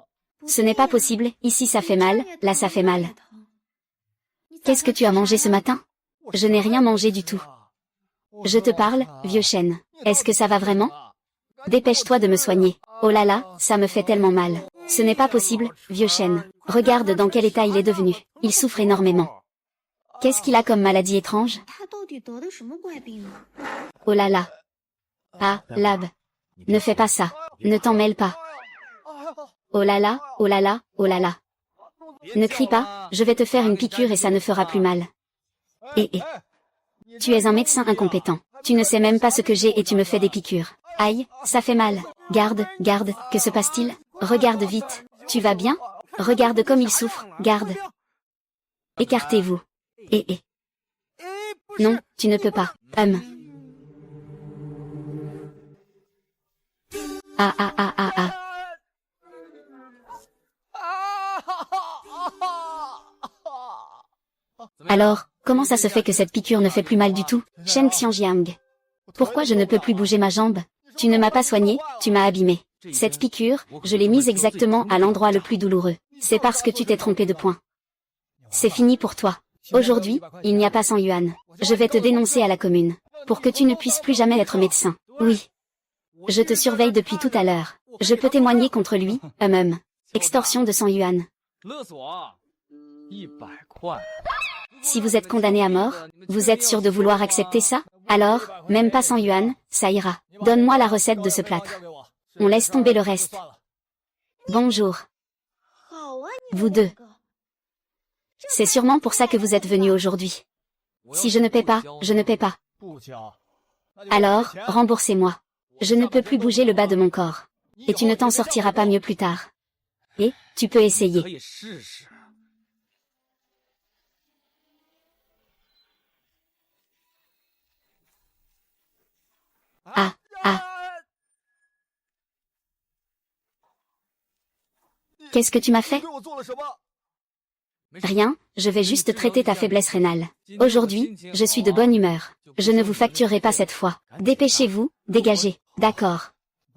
Ce n'est pas possible, ici ça fait mal, là ça fait mal. Qu'est-ce que tu as mangé ce matin? Je n'ai rien mangé du tout. Je te parle, vieux Shen. Est-ce que ça va vraiment? Dépêche-toi de me soigner. Oh là là, ça me fait tellement mal. Ce n'est pas possible, vieux Shen. Regarde dans quel état il est devenu. Il souffre énormément. Qu'est-ce qu'il a comme maladie étrange? Oh là là. Ah, Lab. Ne fais pas ça. Ne t'en mêle pas. Oh là là. Ne crie pas, je vais te faire une piqûre et ça ne fera plus mal. Tu es un médecin incompétent. Tu ne sais même pas ce que j'ai et tu me fais des piqûres. Aïe, ça fait mal. Garde, que se passe-t-il? Regarde vite. Tu vas bien? Regarde comme il souffre, garde. Écartez-vous. Non, tu ne peux pas. Ah ah ah ah ah. Alors, comment ça se fait que cette piqûre ne fait plus mal du tout, Shen Xiangjiang? Pourquoi je ne peux plus bouger ma jambe? Tu ne m'as pas soigné, tu m'as abîmé. Cette piqûre, je l'ai mise exactement à l'endroit le plus douloureux. C'est parce que tu t'es trompé de point. C'est fini pour toi. Aujourd'hui, il n'y a pas 100 yuan. Je vais te dénoncer à la commune. Pour que tu ne puisses plus jamais être médecin. Oui. Je te surveille depuis tout à l'heure. Je peux témoigner contre lui, Extorsion de 100 yuan. Si vous êtes condamné à mort, vous êtes sûr de vouloir accepter ça? Alors, même pas 100 yuan, ça ira. Donne-moi la recette de ce plâtre. On laisse tomber le reste. Bonjour. Vous deux. C'est sûrement pour ça que vous êtes venus aujourd'hui. Si je ne paie pas, je ne paie pas. Alors, remboursez-moi. Je ne peux plus bouger le bas de mon corps. Et tu ne t'en sortiras pas mieux plus tard. Et, tu peux essayer. Ah, ah. Qu'est-ce que tu m'as fait? Rien, je vais juste traiter ta faiblesse rénale. Aujourd'hui, je suis de bonne humeur. Je ne vous facturerai pas cette fois. Dépêchez-vous, dégagez. D'accord.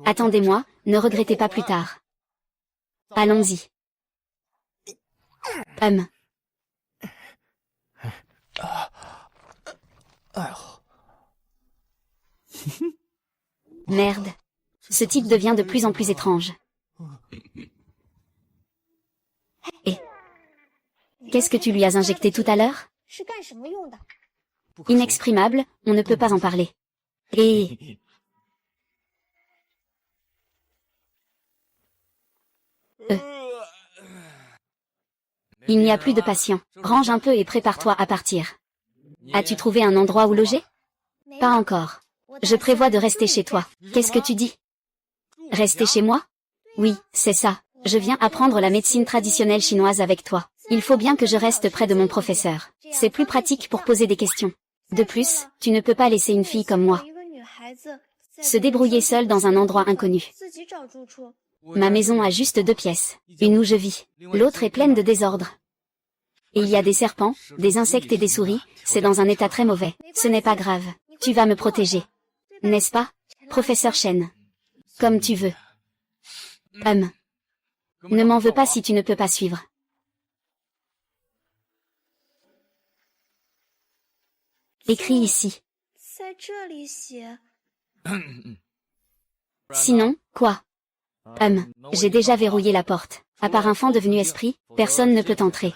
Attendez-moi, ne regrettez pas plus tard. Allons-y. Merde. Ce type devient de plus en plus étrange. Et qu'est-ce que tu lui as injecté tout à l'heure? Inexprimable, on ne peut pas en parler. Et il n'y a plus de patients. Range un peu et prépare-toi à partir. As-tu trouvé un endroit où loger? Pas encore. Je prévois de rester chez toi. Qu'est-ce que tu dis? Rester chez moi? Oui, c'est ça. Je viens apprendre la médecine traditionnelle chinoise avec toi. Il faut bien que je reste près de mon professeur. C'est plus pratique pour poser des questions. De plus, tu ne peux pas laisser une fille comme moi se débrouiller seule dans un endroit inconnu. Ma maison a juste 2 pièces. Une où je vis. L'autre est pleine de désordre. Et il y a des serpents, des insectes et des souris. C'est dans un état très mauvais. Ce n'est pas grave. Tu vas me protéger. N'est-ce pas, professeur Shen? Comme tu veux. Ne m'en veux pas si tu ne peux pas suivre. Écris ici. Sinon, quoi? J'ai déjà verrouillé la porte. À part un fan devenu esprit, personne ne peut entrer.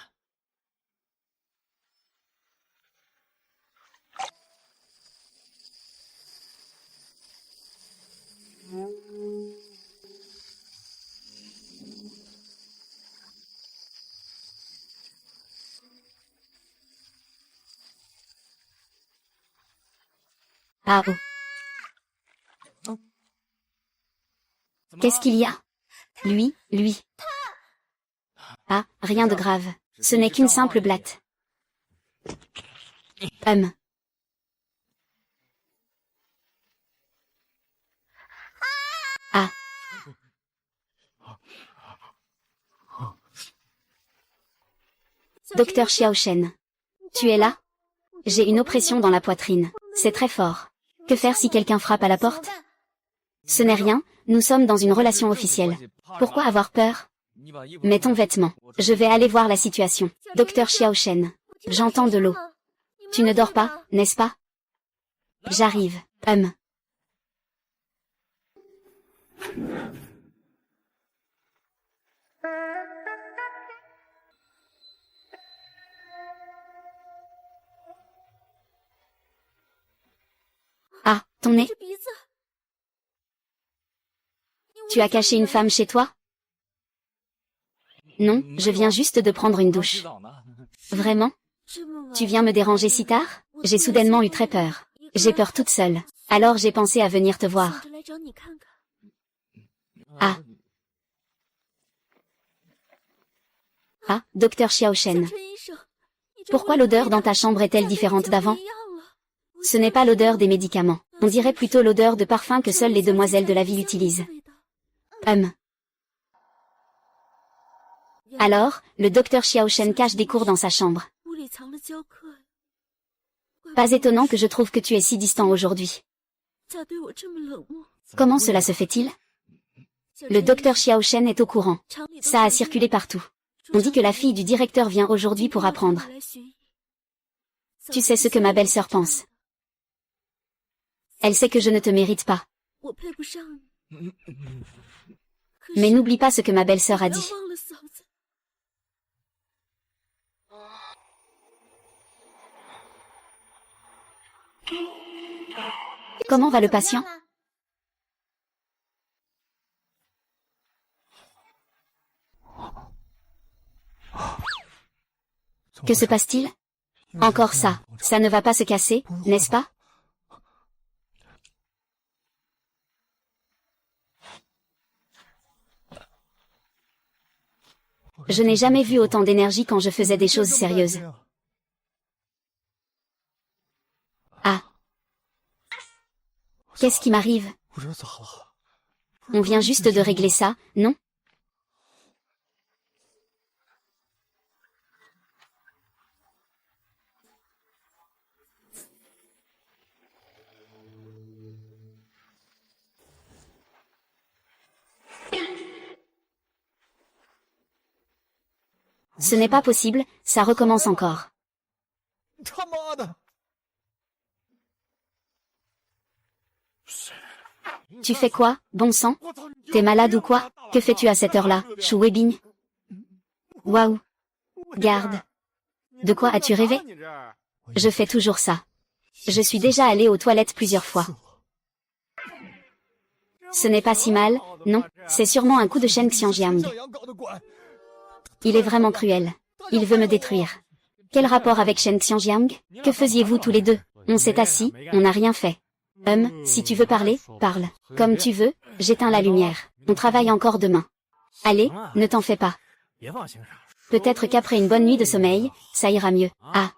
Ah oh. Qu'est-ce qu'il y a? Lui. Ah, rien de grave. Ce n'est qu'une simple blatte. Ah. Docteur Xiao Shen. Tu es là? J'ai une oppression dans la poitrine. C'est très fort. Que faire si quelqu'un frappe à la porte? Ce n'est rien, nous sommes dans une relation officielle. Pourquoi avoir peur? Mets ton vêtement. Je vais aller voir la situation. Docteur Xiao Shen. J'entends de l'eau. Tu ne dors pas, n'est-ce pas? J'arrive. Ah, ton nez? Tu as caché une femme chez toi? Non, je viens juste de prendre une douche. Vraiment? Tu viens me déranger si tard? J'ai soudainement eu très peur. J'ai peur toute seule. Alors j'ai pensé à venir te voir. Ah. Ah, docteur Xiao Shen. Pourquoi l'odeur dans ta chambre est-elle différente d'avant? Ce n'est pas l'odeur des médicaments. On dirait plutôt l'odeur de parfum que seules les demoiselles de la ville utilisent. Alors, le docteur Xiaoshen cache des cours dans sa chambre. Pas étonnant que je trouve que tu es si distant aujourd'hui. Comment cela se fait-il? Le docteur Xiaoshen est au courant. Ça a circulé partout. On dit que la fille du directeur vient aujourd'hui pour apprendre. Tu sais ce que ma belle-sœur pense. Elle sait que je ne te mérite pas. Mais n'oublie pas ce que ma belle-sœur a dit. Comment va le patient? Que se passe-t-il? Encore ça, ça ne va pas se casser, n'est-ce pas? Je n'ai jamais vu autant d'énergie quand je faisais des choses sérieuses. Ah. Qu'est-ce qui m'arrive? On vient juste de régler ça, non? Ce n'est pas possible, ça recommence encore. Tu fais quoi, bon sang? T'es malade ou quoi? Que fais-tu à cette heure-là, Shu Weibing? Waouh! Garde! De quoi as-tu rêvé? Je fais toujours ça. Je suis déjà allé aux toilettes plusieurs fois. Ce n'est pas si mal, non, c'est sûrement un coup de Shen Xiangjiang. Il est vraiment cruel. Il veut me détruire. Quel rapport avec Shen Xiangjiang? Que faisiez-vous tous les deux? On s'est assis, on n'a rien fait. Si tu veux parler, parle. Comme tu veux, j'éteins la lumière. On travaille encore demain. Allez, ne t'en fais pas. Peut-être qu'après une bonne nuit de sommeil, ça ira mieux. Ah.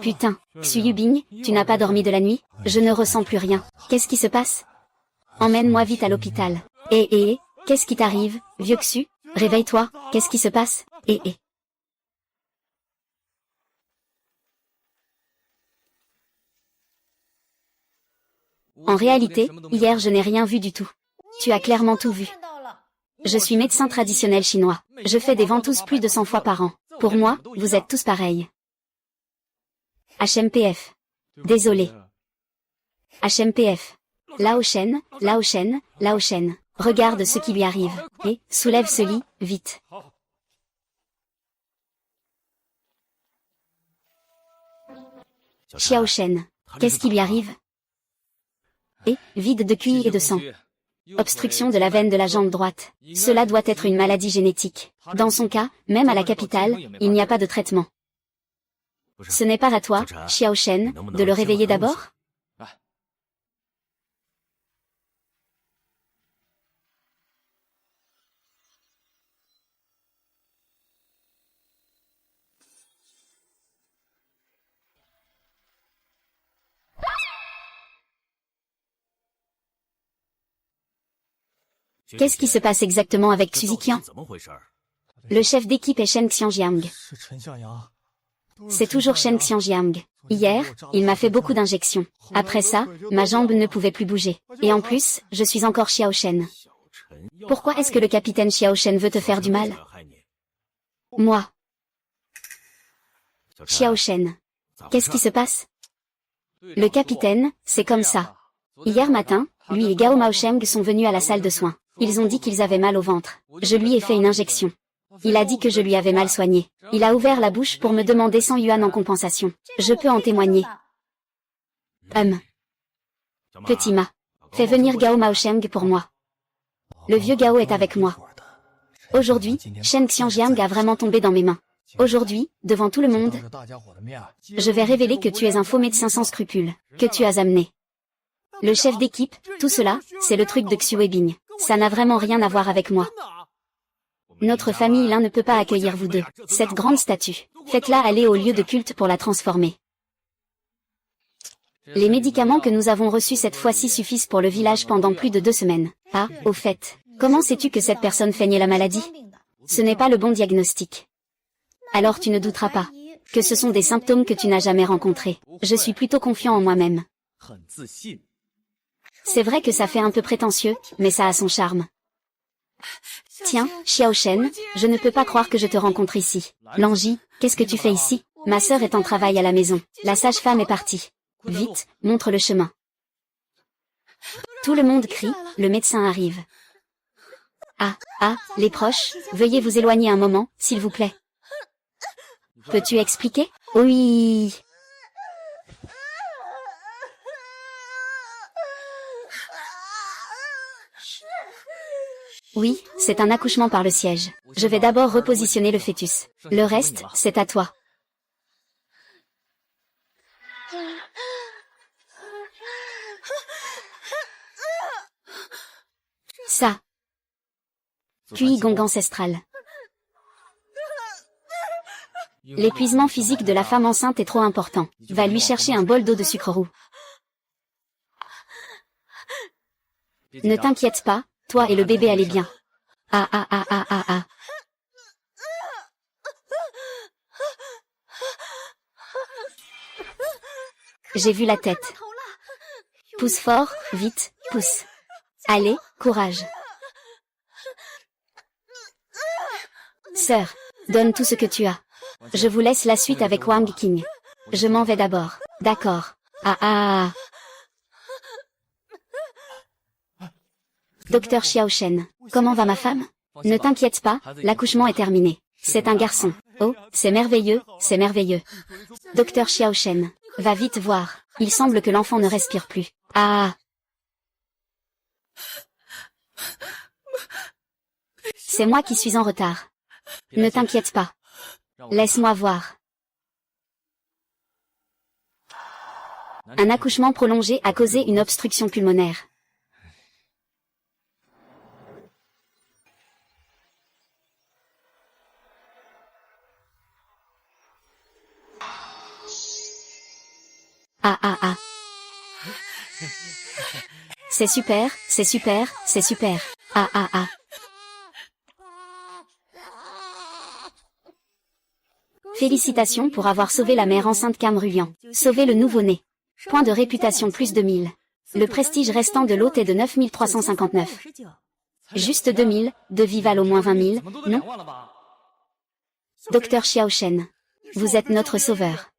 Putain, Xu Yubing, tu n'as pas dormi de la nuit? Je ne ressens plus rien. Qu'est-ce qui se passe? Emmène-moi vite à l'hôpital. Qu'est-ce qui t'arrive, vieux Xu? Réveille-toi, qu'est-ce qui se passe? En réalité, hier je n'ai rien vu du tout. Tu as clairement tout vu. Je suis médecin traditionnel chinois. Je fais des ventouses plus de 100 fois par an. Pour moi, vous êtes tous pareils. HMPF. Désolé. HMPF. Lao Shen, Lao Shen, Lao Shen. Regarde ce qui lui arrive. Et, soulève ce lit, vite. Xiao Shen. Qu'est-ce qui lui arrive? Vide de QI et de sang. Obstruction de la veine de la jambe droite. Cela doit être une maladie génétique. Dans son cas, même à la capitale, il n'y a pas de traitement. Ce n'est pas à toi, Xiao Shen, de le réveiller d'abord? Qu'est-ce qui se passe exactement avec Xu Ziqian? Le chef d'équipe est Shen Xiangjiang. C'est toujours Shen Xiangjiang. Hier, il m'a fait beaucoup d'injections. Après ça, ma jambe ne pouvait plus bouger. Et en plus, je suis encore Xiao Shen. Pourquoi est-ce que le capitaine Xiao Shen veut te faire du mal? Moi. Xiao Shen. Qu'est-ce qui se passe? Le capitaine, c'est comme ça. Hier matin, lui et Gao Maosheng sont venus à la salle de soins. Ils ont dit qu'ils avaient mal au ventre. Je lui ai fait une injection. Il a dit que je lui avais mal soigné. Il a ouvert la bouche pour me demander 100 yuan en compensation. Je peux en témoigner. Petit Ma. Fais venir Gao Maosheng pour moi. Le vieux Gao est avec moi. Aujourd'hui, Shen Xiangjiang a vraiment tombé dans mes mains. Aujourd'hui, devant tout le monde, je vais révéler que tu es un faux médecin sans scrupules, que tu as amené. Le chef d'équipe, tout cela, c'est le truc de Xu Weibing. Ça n'a vraiment rien à voir avec moi. Notre famille l'un ne peut pas accueillir vous deux. Cette grande statue, faites-la aller au lieu de culte pour la transformer. Les médicaments que nous avons reçus cette fois-ci suffisent pour le village pendant plus de 2 semaines. Ah, au fait, comment sais-tu que cette personne feignait la maladie? Ce n'est pas le bon diagnostic. Alors tu ne douteras pas que ce sont des symptômes que tu n'as jamais rencontrés. Je suis plutôt confiant en moi-même. C'est vrai que ça fait un peu prétentieux, mais ça a son charme. Tiens, Xiao Shen, je ne peux pas croire que je te rencontre ici. Lanji, qu'est-ce que tu fais ici? Ma sœur est en travail à la maison. La sage-femme est partie. Vite, montre le chemin. Tout le monde crie, le médecin arrive. Ah, les proches, veuillez vous éloigner un moment, s'il vous plaît. Peux-tu expliquer? Oui. Oui, c'est un accouchement par le siège. Je vais d'abord repositionner le fœtus. Le reste, c'est à toi. Ça. Puis gong ancestral. L'épuisement physique de la femme enceinte est trop important. Va lui chercher un bol d'eau de sucre roux. Ne t'inquiète pas, toi et le bébé allez bien. Ah. J'ai vu la tête. Pousse fort, vite, pousse. Allez, courage. Sœur, donne tout ce que tu as. Je vous laisse la suite avec Wang King. Je m'en vais d'abord. D'accord. Ah. Docteur Xiao Shen, comment va ma femme? Ne t'inquiète pas, l'accouchement est terminé. C'est un garçon. Oh, c'est merveilleux, c'est merveilleux. Docteur Xiao Shen, va vite voir. Il semble que l'enfant ne respire plus. Ah. C'est moi qui suis en retard. Ne t'inquiète pas. Laisse-moi voir. Un accouchement prolongé a causé une obstruction pulmonaire. Ah. C'est super, c'est super, c'est super. Ah. Félicitations pour avoir sauvé la mère enceinte Cam Rulian. Sauvé le nouveau-né. Point de réputation plus 2000. Le prestige restant de l'hôte est de 9359. Juste 2000, de vie valent au moins 20 000, non? Docteur Xiao Shen. Vous êtes notre sauveur.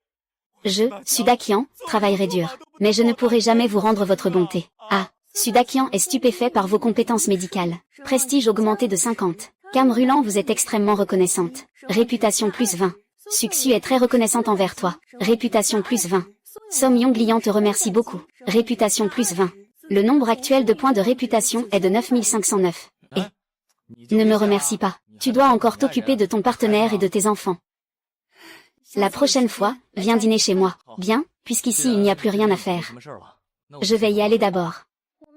Je, Sudakian, travaillerai dur. Mais je ne pourrai jamais vous rendre votre bonté. Ah, Sudakian est stupéfait par vos compétences médicales. Prestige augmenté de 50. Cam Rulan vous est extrêmement reconnaissante. Réputation plus 20. Suxu est très reconnaissante envers toi. Réputation plus 20. Som Yonglian te remercie beaucoup. Réputation plus 20. Le nombre actuel de points de réputation est de 9509. Et ne me remercie pas. Tu dois encore t'occuper de ton partenaire et de tes enfants. La prochaine fois, viens dîner chez moi. Bien, puisqu'ici il n'y a plus rien à faire. Je vais y aller d'abord.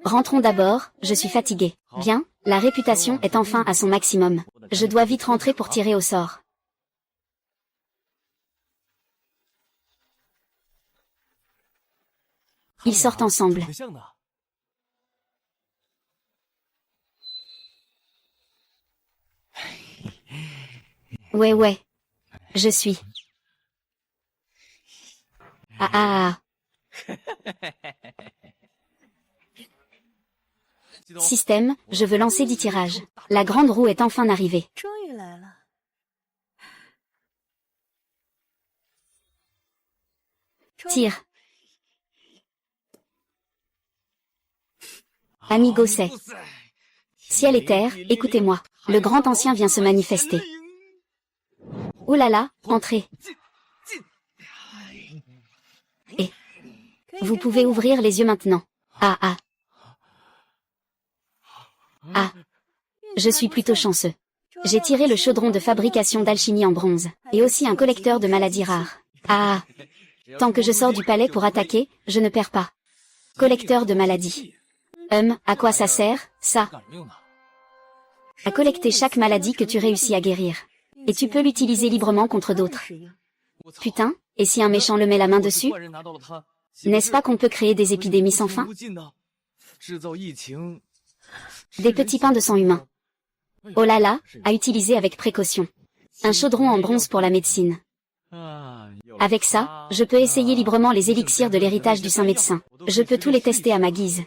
Rentrons d'abord, je suis fatigué. Bien, la réputation est enfin à son maximum. Je dois vite rentrer pour tirer au sort. Ils sortent ensemble. Ouais. Je suis. Ah. Système, je veux lancer 10 tirages. La grande roue est enfin arrivée. Tire. Amigo c'est. Ciel et terre, écoutez-moi. Le grand ancien vient se manifester. Oh là là, entrez. Et vous pouvez ouvrir les yeux maintenant. Ah. Je suis plutôt chanceux. J'ai tiré le chaudron de fabrication d'alchimie en bronze, et aussi un collecteur de maladies rares. Ah. Tant que je sors du palais pour attaquer, je ne perds pas. Collecteur de maladies. À quoi ça sert, ça? À collecter chaque maladie que tu réussis à guérir. Et tu peux l'utiliser librement contre d'autres. Putain, et si un méchant le met la main dessus? N'est-ce pas qu'on peut créer des épidémies sans fin? Des petits pains de sang humain. Oh là là, à utiliser avec précaution. Un chaudron en bronze pour la médecine. Avec ça, je peux essayer librement les élixirs de l'héritage du saint médecin. Je peux tous les tester à ma guise.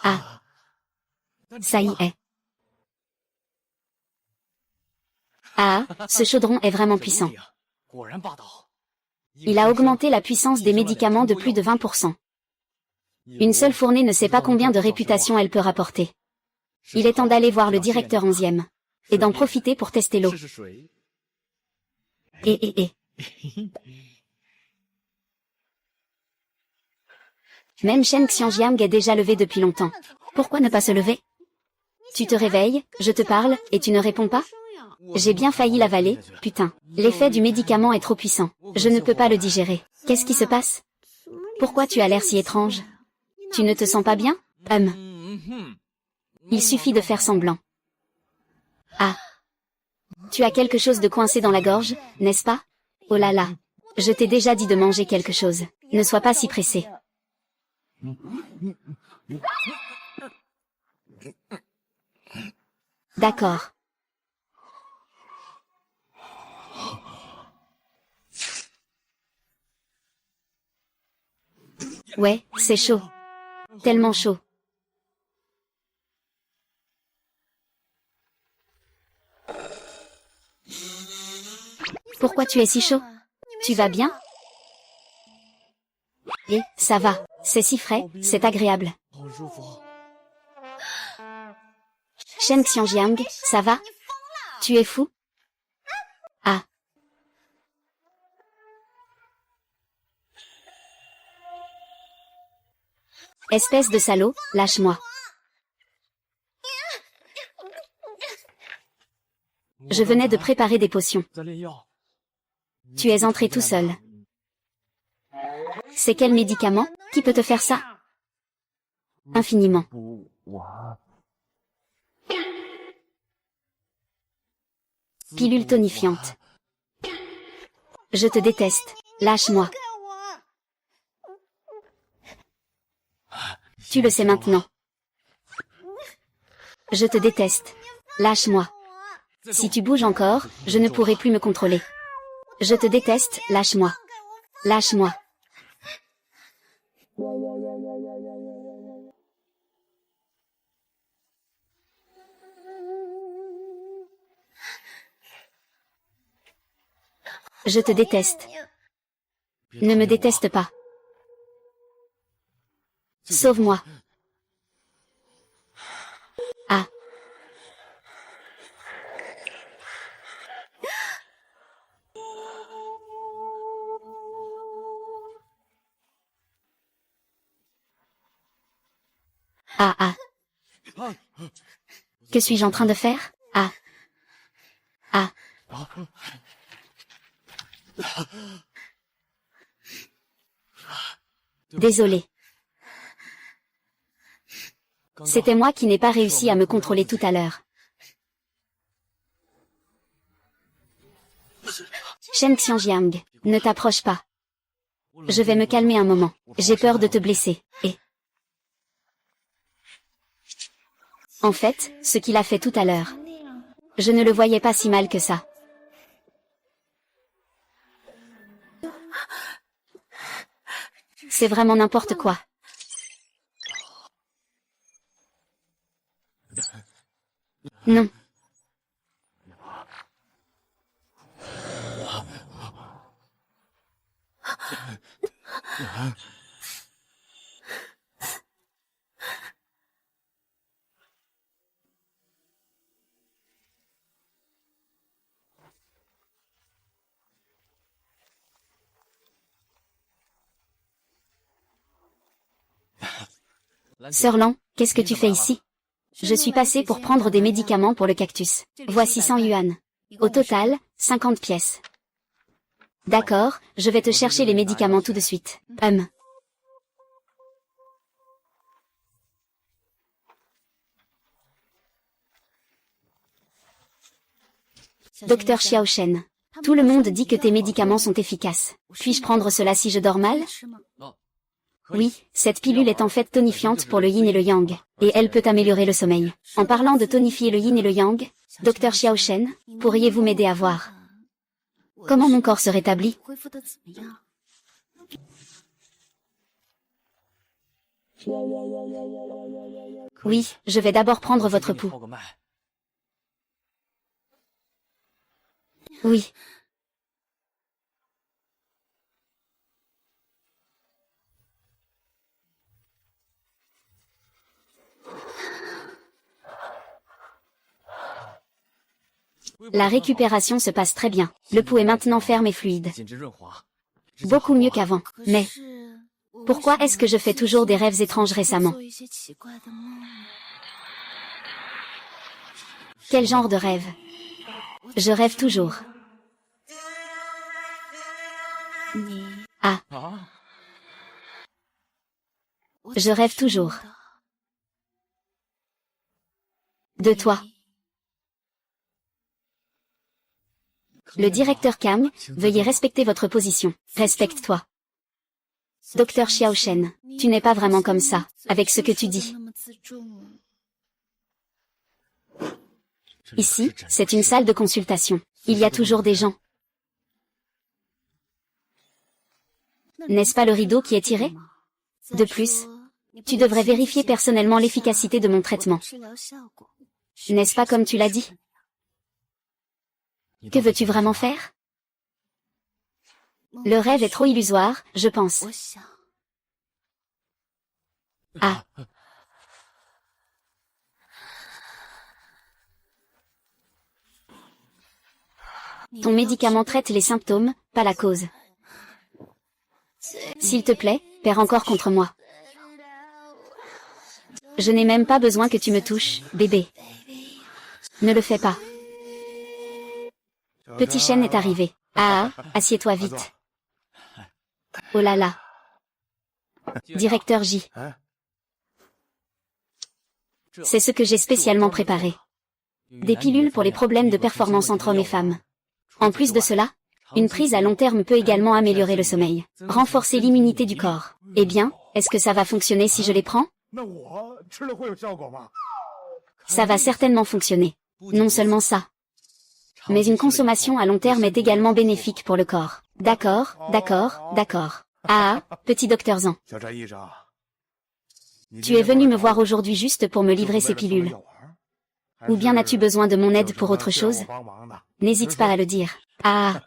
Ah, ça y est. Ah, ce chaudron est vraiment puissant. Il a augmenté la puissance des médicaments de plus de 20%. Une seule fournée ne sait pas combien de réputation elle peut rapporter. Il est temps d'aller voir le directeur 11e. Et d'en profiter pour tester l'eau. Même Shen Xiangjiang est déjà levé depuis longtemps. Pourquoi ne pas se lever? Tu te réveilles, je te parle, et tu ne réponds pas? J'ai bien failli l'avaler, putain. L'effet du médicament est trop puissant. Je ne peux pas le digérer. Qu'est-ce qui se passe? Pourquoi tu as l'air si étrange? Tu ne te sens pas bien? Il suffit de faire semblant. Ah. Tu as quelque chose de coincé dans la gorge, n'est-ce pas? Oh là là. Je t'ai déjà dit de manger quelque chose. Ne sois pas si pressé. D'accord. Ouais, c'est chaud. Tellement chaud. Pourquoi tu es si chaud? Tu vas bien? Et, ça va. C'est si frais, c'est agréable. Shen Xiangjiang, ça va? Tu es fou? Ah. Espèce de salaud, lâche-moi. Je venais de préparer des potions. Tu es entré tout seul. C'est quel médicament? Qui peut te faire ça? Infiniment. Pilule tonifiante. Je te déteste. Lâche-moi. Tu le sais maintenant. Je te déteste. Lâche-moi. Si tu bouges encore, je ne pourrai plus me contrôler. Je te déteste, lâche-moi. Lâche-moi. Je te déteste. Ne me déteste pas. Sauve-moi. Ah. Ah ah. Que suis-je en train de faire? Ah. Ah. Désolé. C'était moi qui n'ai pas réussi à me contrôler tout à l'heure. Shen Xiangjiang, ne t'approche pas. Je vais me calmer un moment. J'ai peur de te blesser. Et... En fait, ce qu'il a fait tout à l'heure. Je ne le voyais pas si mal que ça. C'est vraiment n'importe quoi. Non. Sœur Lan, qu'est-ce que tu fais ici? Je suis passée pour prendre des médicaments pour le cactus. Voici 100 yuan. Au total, 50 pièces. D'accord, je vais te chercher les médicaments tout de suite. Docteur Xiao Shen. Tout le monde dit que tes médicaments sont efficaces. Puis-je prendre cela si je dors mal? Oui, cette pilule est en fait tonifiante pour le yin et le yang, et elle peut améliorer le sommeil. En parlant de tonifier le yin et le yang, Docteur Xiao Shen, pourriez-vous m'aider à voir comment mon corps se rétablit? Oui, je vais d'abord prendre votre pouls. Oui. La récupération se passe très bien. Le pouls est maintenant ferme et fluide. Beaucoup mieux qu'avant. Mais pourquoi est-ce que je fais toujours des rêves étranges récemment? Quel genre de rêve? Je rêve toujours. Ah. Je rêve toujours. De toi. Le directeur Kang, veuillez respecter votre position. Respecte-toi. Docteur Xiao Shen, tu n'es pas vraiment comme ça, avec ce que tu dis. Ici, c'est une salle de consultation. Il y a toujours des gens. N'est-ce pas le rideau qui est tiré? De plus, tu devrais vérifier personnellement l'efficacité de mon traitement. N'est-ce pas comme tu l'as dit? Que veux-tu vraiment faire? Le rêve est trop illusoire, je pense. Ah. Ton médicament traite les symptômes, pas la cause. S'il te plaît, perds encore contre moi. Je n'ai même pas besoin que tu me touches, bébé. Ne le fais pas. Petit Shen est arrivé. Ah, assieds-toi vite. Oh là là. Directeur J. C'est ce que j'ai spécialement préparé. Des pilules pour les problèmes de performance entre hommes et femmes. En plus de cela, une prise à long terme peut également améliorer le sommeil, renforcer l'immunité du corps. Eh bien, est-ce que ça va fonctionner si je les prends? Ça va certainement fonctionner. Non seulement ça, mais une consommation à long terme est également bénéfique pour le corps. D'accord, d'accord, d'accord. Ah, petit docteur Zhang. Tu es venu me voir aujourd'hui juste pour me livrer ces pilules. Ou bien as-tu besoin de mon aide pour autre chose? N'hésite pas à le dire. Ah.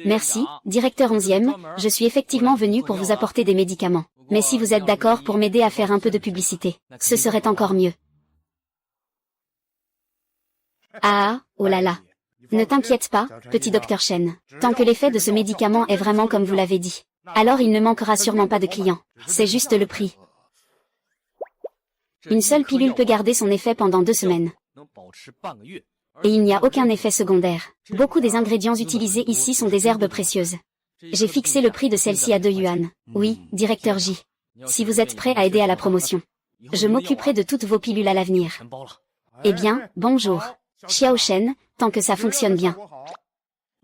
Merci, directeur 11e, je suis effectivement venu pour vous apporter des médicaments. Mais si vous êtes d'accord pour m'aider à faire un peu de publicité, ce serait encore mieux. Ah, oh là là. Ne t'inquiète pas, petit docteur Shen. Tant que l'effet de ce médicament est vraiment comme vous l'avez dit, alors il ne manquera sûrement pas de clients. C'est juste le prix. Une seule pilule peut garder son effet pendant 2 semaines. Et il n'y a aucun effet secondaire. Beaucoup des ingrédients utilisés ici sont des herbes précieuses. J'ai fixé le prix de celle-ci à 2 yuan. Oui, directeur J. Si vous êtes prêt à aider à la promotion, je m'occuperai de toutes vos pilules à l'avenir. Eh bien, bonjour. Xiao Shen, tant que ça fonctionne bien.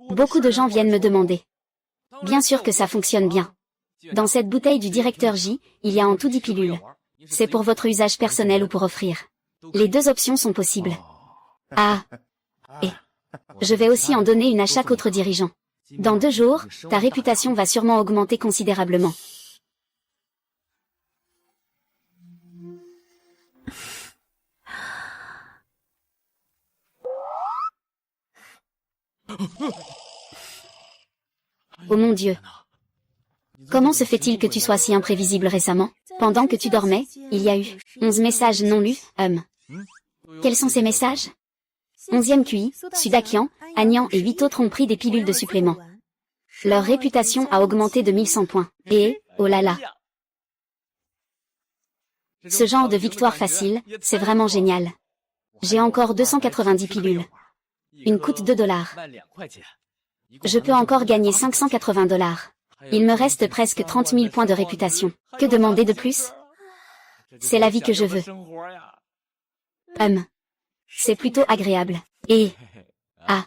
Beaucoup de gens viennent me demander. Bien sûr que ça fonctionne bien. Dans cette bouteille du directeur J, il y a en tout 10 pilules. C'est pour votre usage personnel ou pour offrir. Les 2 options sont possibles. Ah. Et je vais aussi en donner une à chaque autre dirigeant. Dans 2 jours, ta réputation va sûrement augmenter considérablement. Oh mon Dieu. Comment se fait-il que tu sois si imprévisible récemment? Pendant que tu dormais, il y a eu 11 messages non lus, Quels sont ces messages? 11e QI, Sudakian, Agnan et 8 autres ont pris des pilules de supplément. Leur réputation a augmenté de 1100 points. Et, oh là là. Ce genre de victoire facile, c'est vraiment génial. J'ai encore 290 pilules. Une coûte $2. Je peux encore gagner 580 $. Il me reste presque 30 000 points de réputation. Que demander de plus? C'est la vie que je veux. C'est plutôt agréable. Et... Ah.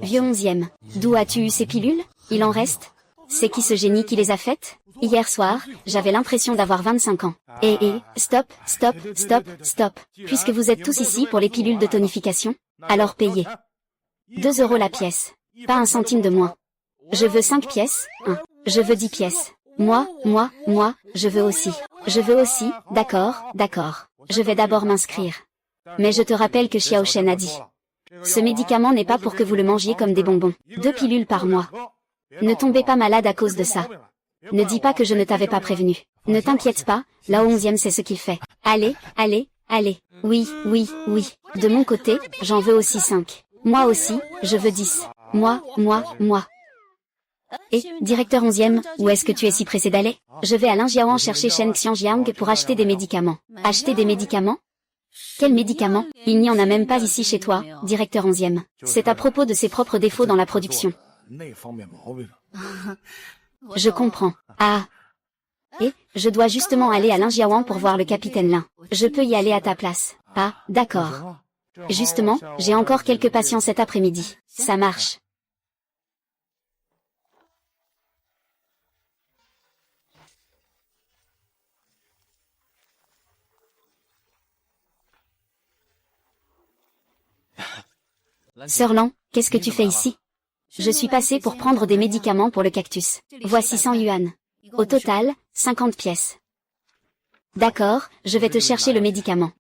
Vieux 11e. D'où as-tu eu ces pilules? Il en reste? C'est qui ce génie qui les a faites? Hier soir, j'avais l'impression d'avoir 25 ans. Stop, stop, stop, stop. Puisque vous êtes tous ici pour les pilules de tonification, alors payez. 2 € la pièce. Pas un centime de moins. Je veux 5 pièces, Je veux 10 pièces. Moi, je veux aussi. Je veux aussi, d'accord. Je vais d'abord m'inscrire. Mais je te rappelle que Xiao Shen a dit. Ce médicament n'est pas pour que vous le mangiez comme des bonbons. 2 pilules par mois. Ne tombez pas malade à cause de ça. Ne dis pas que je ne t'avais pas prévenu. Ne t'inquiète pas, la 11e sait ce qu'il fait. Allez. Oui. De mon côté, j'en veux aussi 5. Moi aussi, je veux 10. Moi. Et, directeur 11e, où est-ce que tu es si pressé d'aller? Je vais à Linjiaoan chercher Shen Xiangjiang pour acheter des médicaments. Acheter des médicaments? Quels médicaments? Il n'y en a même pas ici chez toi, directeur 11e. C'est à propos de ses propres défauts dans la production. Je comprends. Ah. Et, je dois justement aller à Linjiaoan pour voir le capitaine Lin. Je peux y aller à ta place. Ah, d'accord. Justement, j'ai encore quelques patients cet après-midi. Ça marche. Sœur Lan, qu'est-ce que tu fais ici? Je suis passé pour prendre des médicaments pour le cactus. Voici 100 yuan. Au total, 50 pièces. D'accord, je vais te chercher le médicament.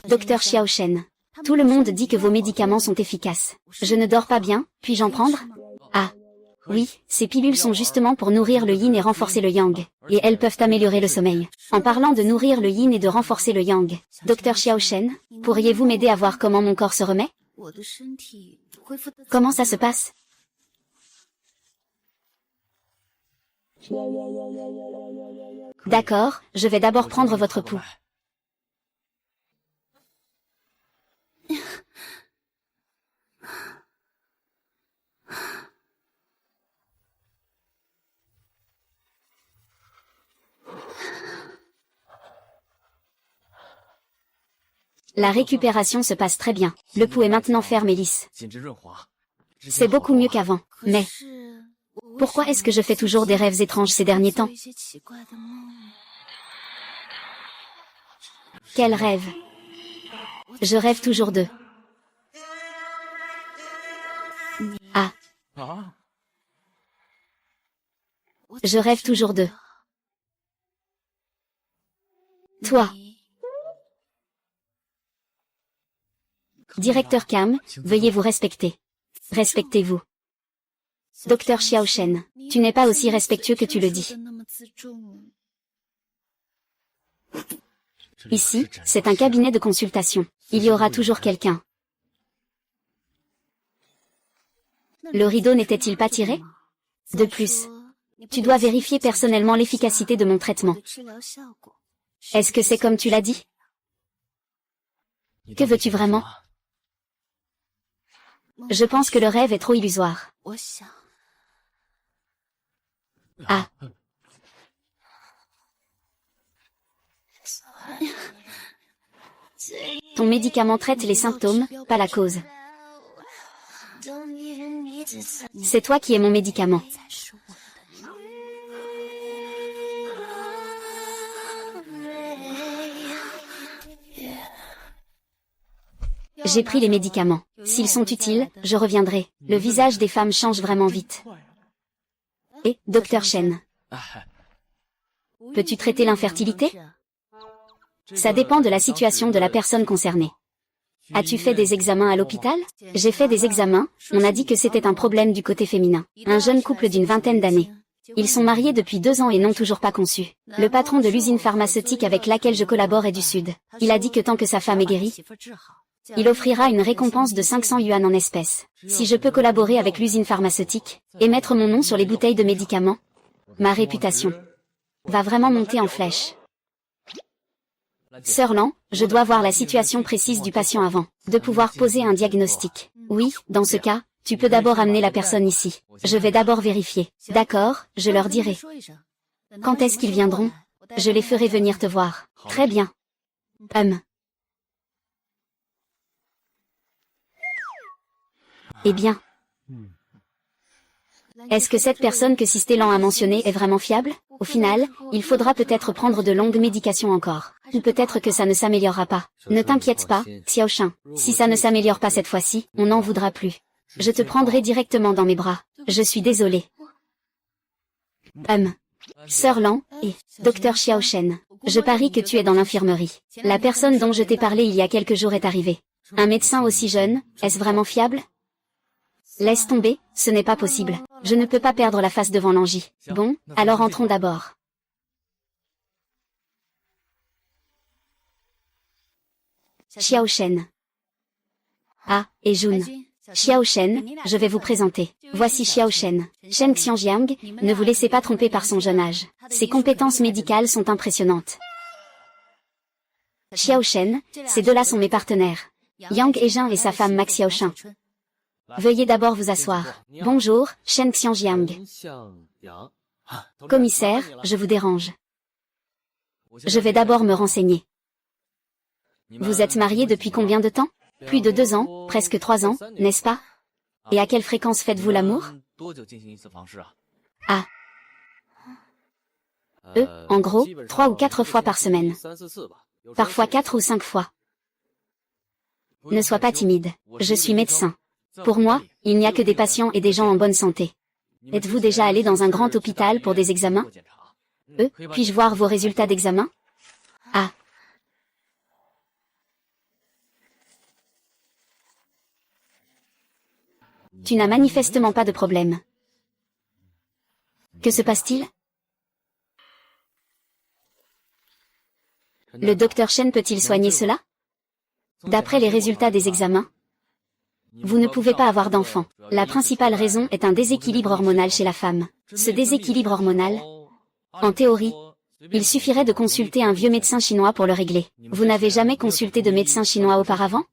Docteur Xiao Shen. Tout le monde dit que vos médicaments sont efficaces. Je ne dors pas bien, puis-je en prendre? Ah. Oui, ces pilules sont justement pour nourrir le yin et renforcer le yang. Et elles peuvent améliorer le sommeil. En parlant de nourrir le yin et de renforcer le yang, Docteur Xiao Shen, pourriez-vous m'aider à voir comment mon corps se remet? Comment ça se passe? D'accord, je vais d'abord prendre votre pouls. La récupération se passe très bien. Le pouls est maintenant ferme et lisse. C'est beaucoup mieux qu'avant. Mais pourquoi est-ce que je fais toujours des rêves étranges ces derniers temps? Quel rêve? Je rêve toujours d'eux. Ah. Je rêve toujours d'eux. Toi. Directeur Cam, veuillez vous respecter. Respectez-vous. Docteur Xiao Shen, tu n'es pas aussi respectueux que tu le dis. Ici, c'est un cabinet de consultation. Il y aura toujours quelqu'un. Le rideau n'était-il pas tiré? De plus, tu dois vérifier personnellement l'efficacité de mon traitement. Est-ce que c'est comme tu l'as dit? Que veux-tu vraiment? Je pense que le rêve est trop illusoire. Ah. Ton médicament traite les symptômes, pas la cause. C'est toi qui es mon médicament. J'ai pris les médicaments. S'ils sont utiles, je reviendrai. Le visage des femmes change vraiment vite. Et, Docteur Shen, peux-tu traiter l'infertilité? Ça dépend de la situation de la personne concernée. As-tu fait des examens à l'hôpital? J'ai fait des examens, on a dit que c'était un problème du côté féminin. Un jeune couple d'une vingtaine d'années. Ils sont mariés depuis 2 ans et n'ont toujours pas conçu. Le patron de l'usine pharmaceutique avec laquelle je collabore est du Sud. Il a dit que tant que sa femme est guérie, Il offrira une récompense de 500 yuan en espèces. Si je peux collaborer avec l'usine pharmaceutique et mettre mon nom sur les bouteilles de médicaments, ma réputation va vraiment monter en flèche. Sœur Lan, je dois voir la situation précise du patient avant de pouvoir poser un diagnostic. Oui, dans ce cas, tu peux d'abord amener la personne ici. Je vais d'abord vérifier. D'accord, je leur dirai. Quand est-ce qu'ils viendront? Je les ferai venir te voir. Très bien. Eh bien. Est-ce que cette personne que Sisté Lan a mentionnée est vraiment fiable? Au final, il faudra peut-être prendre de longues médications encore. Ou peut-être que ça ne s'améliorera pas. Ne t'inquiète pas, Xiaoshen. Si ça ne s'améliore pas cette fois-ci, on n'en voudra plus. Je te prendrai directement dans mes bras. Je suis désolée. Sœur Lan, et Docteur Xiaoshen. Je parie que tu es dans l'infirmerie. La personne dont je t'ai parlé il y a quelques jours est arrivée. Un médecin aussi jeune, est-ce vraiment fiable? Laisse tomber, ce n'est pas possible. Je ne peux pas perdre la face devant l'angie. Bon, alors entrons d'abord. Xiaoshen. Ah, et Jun. Xiaoshen, je vais vous présenter. Voici Xiaoshen. Shen Xiangjiang, ne vous laissez pas tromper par son jeune âge. Ses compétences médicales sont impressionnantes. Xiaoshen, ces deux-là sont mes partenaires. Yang Hejin et sa femme Max Xiaoshen. Veuillez d'abord vous asseoir. Bonjour, Shen Xiangjiang. Commissaire, je vous dérange. Je vais d'abord me renseigner. Vous êtes marié depuis combien de temps? Plus de 2 ans, presque 3 ans, n'est-ce pas? Et à quelle fréquence faites-vous l'amour? Ah. En gros, 3 ou 4 fois par semaine. Parfois 4 ou 5 fois. Ne sois pas timide. Je suis médecin. Pour moi, il n'y a que des patients et des gens en bonne santé. Êtes-vous déjà allé dans un grand hôpital pour des examens? Puis-je voir vos résultats d'examen? Ah. Tu n'as manifestement pas de problème. Que se passe-t-il? Le docteur Shen peut-il soigner cela? D'après les résultats des examens, vous ne pouvez pas avoir d'enfant. La principale raison est un déséquilibre hormonal chez la femme. Ce déséquilibre hormonal, en théorie, il suffirait de consulter un vieux médecin chinois pour le régler. Vous n'avez jamais consulté de médecin chinois auparavant?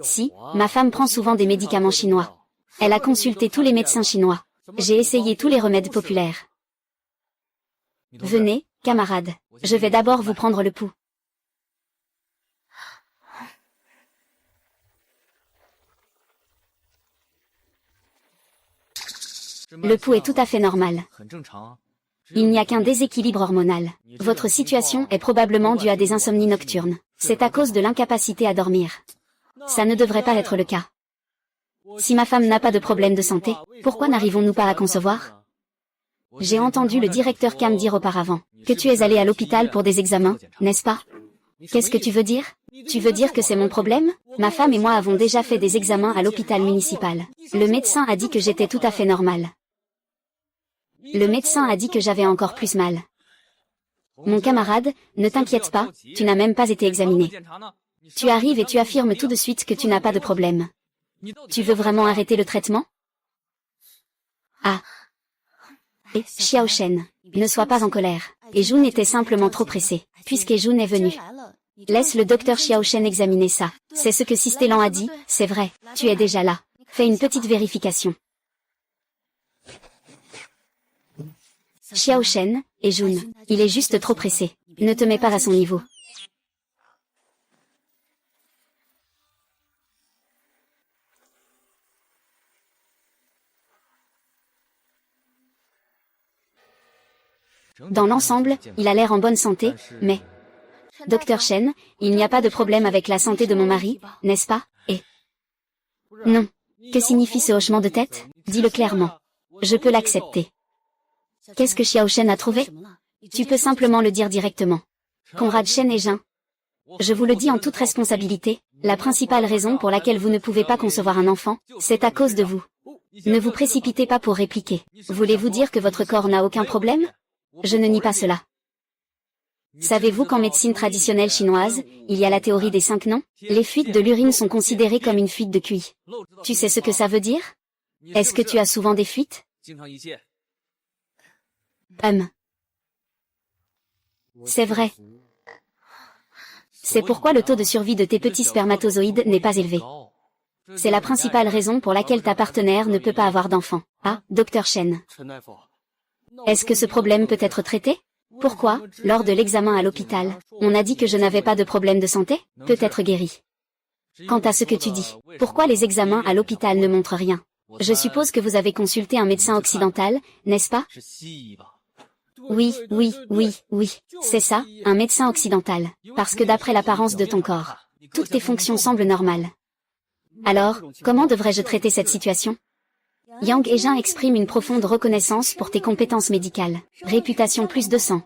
Si, ma femme prend souvent des médicaments chinois. Elle a consulté tous les médecins chinois. J'ai essayé tous les remèdes populaires. Venez, camarades. Je vais d'abord vous prendre le pouls. Le pouls est tout à fait normal. Il n'y a qu'un déséquilibre hormonal. Votre situation est probablement due à des insomnies nocturnes. C'est à cause de l'incapacité à dormir. Ça ne devrait pas être le cas. Si ma femme n'a pas de problème de santé, pourquoi n'arrivons-nous pas à concevoir? J'ai entendu le directeur Cam dire auparavant que tu es allé à l'hôpital pour des examens, n'est-ce pas? Qu'est-ce que tu veux dire? Tu veux dire que c'est mon problème? Ma femme et moi avons déjà fait des examens à l'hôpital municipal. Le médecin a dit que j'étais tout à fait normal. Le médecin a dit que j'avais encore plus mal. Mon camarade, ne t'inquiète pas, tu n'as même pas été examiné. Tu arrives et tu affirmes tout de suite que tu n'as pas de problème. Tu veux vraiment arrêter le traitement? Ah. Et Xiaoshen, ne sois pas en colère. Et Jun était simplement trop pressé, puisque Jun est venu. Laisse le docteur Xiaoshen examiner ça. C'est ce que Sisté Lan a dit, c'est vrai, tu es déjà là. Fais une petite vérification. Xiaoshen, et Jun, il est juste trop pressé. Ne te mets pas à son niveau. Dans l'ensemble, il a l'air en bonne santé, mais... Docteur Shen, il n'y a pas de problème avec la santé de mon mari, n'est-ce pas? Et... Non. Que signifie ce hochement de tête? Dis-le clairement. Je peux l'accepter. Qu'est-ce que Xiaoshen a trouvé? Tu peux simplement le dire directement. Conrad Shen et Jin. Je vous le dis en toute responsabilité, la principale raison pour laquelle vous ne pouvez pas concevoir un enfant, c'est à cause de vous. Ne vous précipitez pas pour répliquer. Voulez-vous dire que votre corps n'a aucun problème? Je ne nie pas cela. Savez-vous qu'en médecine traditionnelle chinoise, il y a la théorie des 5 noms? Les fuites de l'urine sont considérées comme une fuite de QI. Tu sais ce que ça veut dire? Est-ce que tu as souvent des fuites? C'est vrai. C'est pourquoi le taux de survie de tes petits spermatozoïdes n'est pas élevé. C'est la principale raison pour laquelle ta partenaire ne peut pas avoir d'enfant. Ah, Dr Chen. Est-ce que ce problème peut être traité? Pourquoi, lors de l'examen à l'hôpital, on a dit que je n'avais pas de problème de santé? Peut être guéri. Quant à ce que tu dis, pourquoi les examens à l'hôpital ne montrent rien? Je suppose que vous avez consulté un médecin occidental, n'est-ce pas? Oui, c'est ça, un médecin occidental, parce que d'après l'apparence de ton corps, toutes tes fonctions semblent normales. Alors, comment devrais-je traiter cette situation? Yang Hejin exprime une profonde reconnaissance pour tes compétences médicales. Réputation plus 200.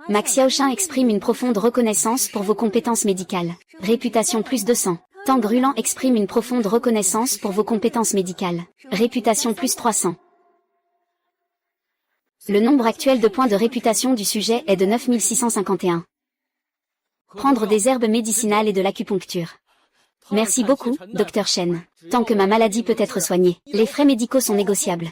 Max Xiaoshan exprime une profonde reconnaissance pour vos compétences médicales. Réputation plus 200. Tang Rulan exprime une profonde reconnaissance pour vos compétences médicales. Réputation plus 300. Le nombre actuel de points de réputation du sujet est de 9651. Prendre des herbes médicinales et de l'acupuncture. Merci beaucoup, Dr Chen. Tant que ma maladie peut être soignée, les frais médicaux sont négociables.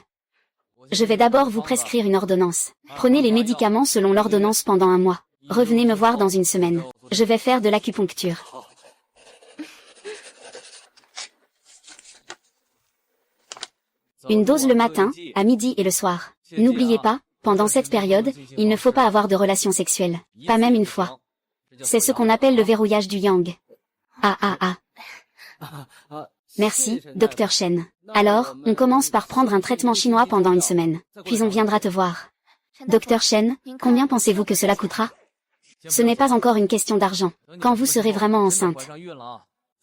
Je vais d'abord vous prescrire une ordonnance. Prenez les médicaments selon l'ordonnance pendant 1 mois. Revenez me voir dans 1 semaine. Je vais faire de l'acupuncture. Une dose le matin, à midi et le soir. N'oubliez pas, pendant cette période, il ne faut pas avoir de relations sexuelles. Pas même une fois. C'est ce qu'on appelle le verrouillage du yang. Merci, Dr Chen. Alors, on commence par prendre un traitement chinois pendant 1 semaine. Puis on viendra te voir. Dr Chen, combien pensez-vous que cela coûtera? Ce n'est pas encore une question d'argent. Quand vous serez vraiment enceinte,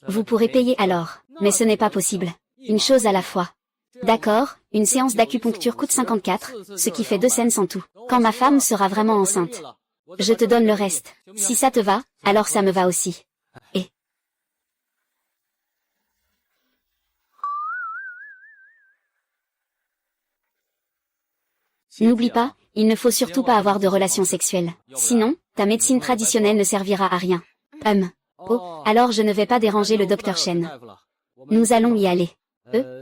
vous pourrez payer alors. Mais ce n'est pas possible. Une chose à la fois. D'accord, une séance d'acupuncture coûte 54, ce qui fait 2 cents en tout. Quand ma femme sera vraiment enceinte, je te donne le reste. Si ça te va, alors ça me va aussi. Et n'oublie pas, il ne faut surtout pas avoir de relations sexuelles. Sinon, ta médecine traditionnelle ne servira à rien. Oh, alors je ne vais pas déranger le Dr Chen. Nous allons y aller.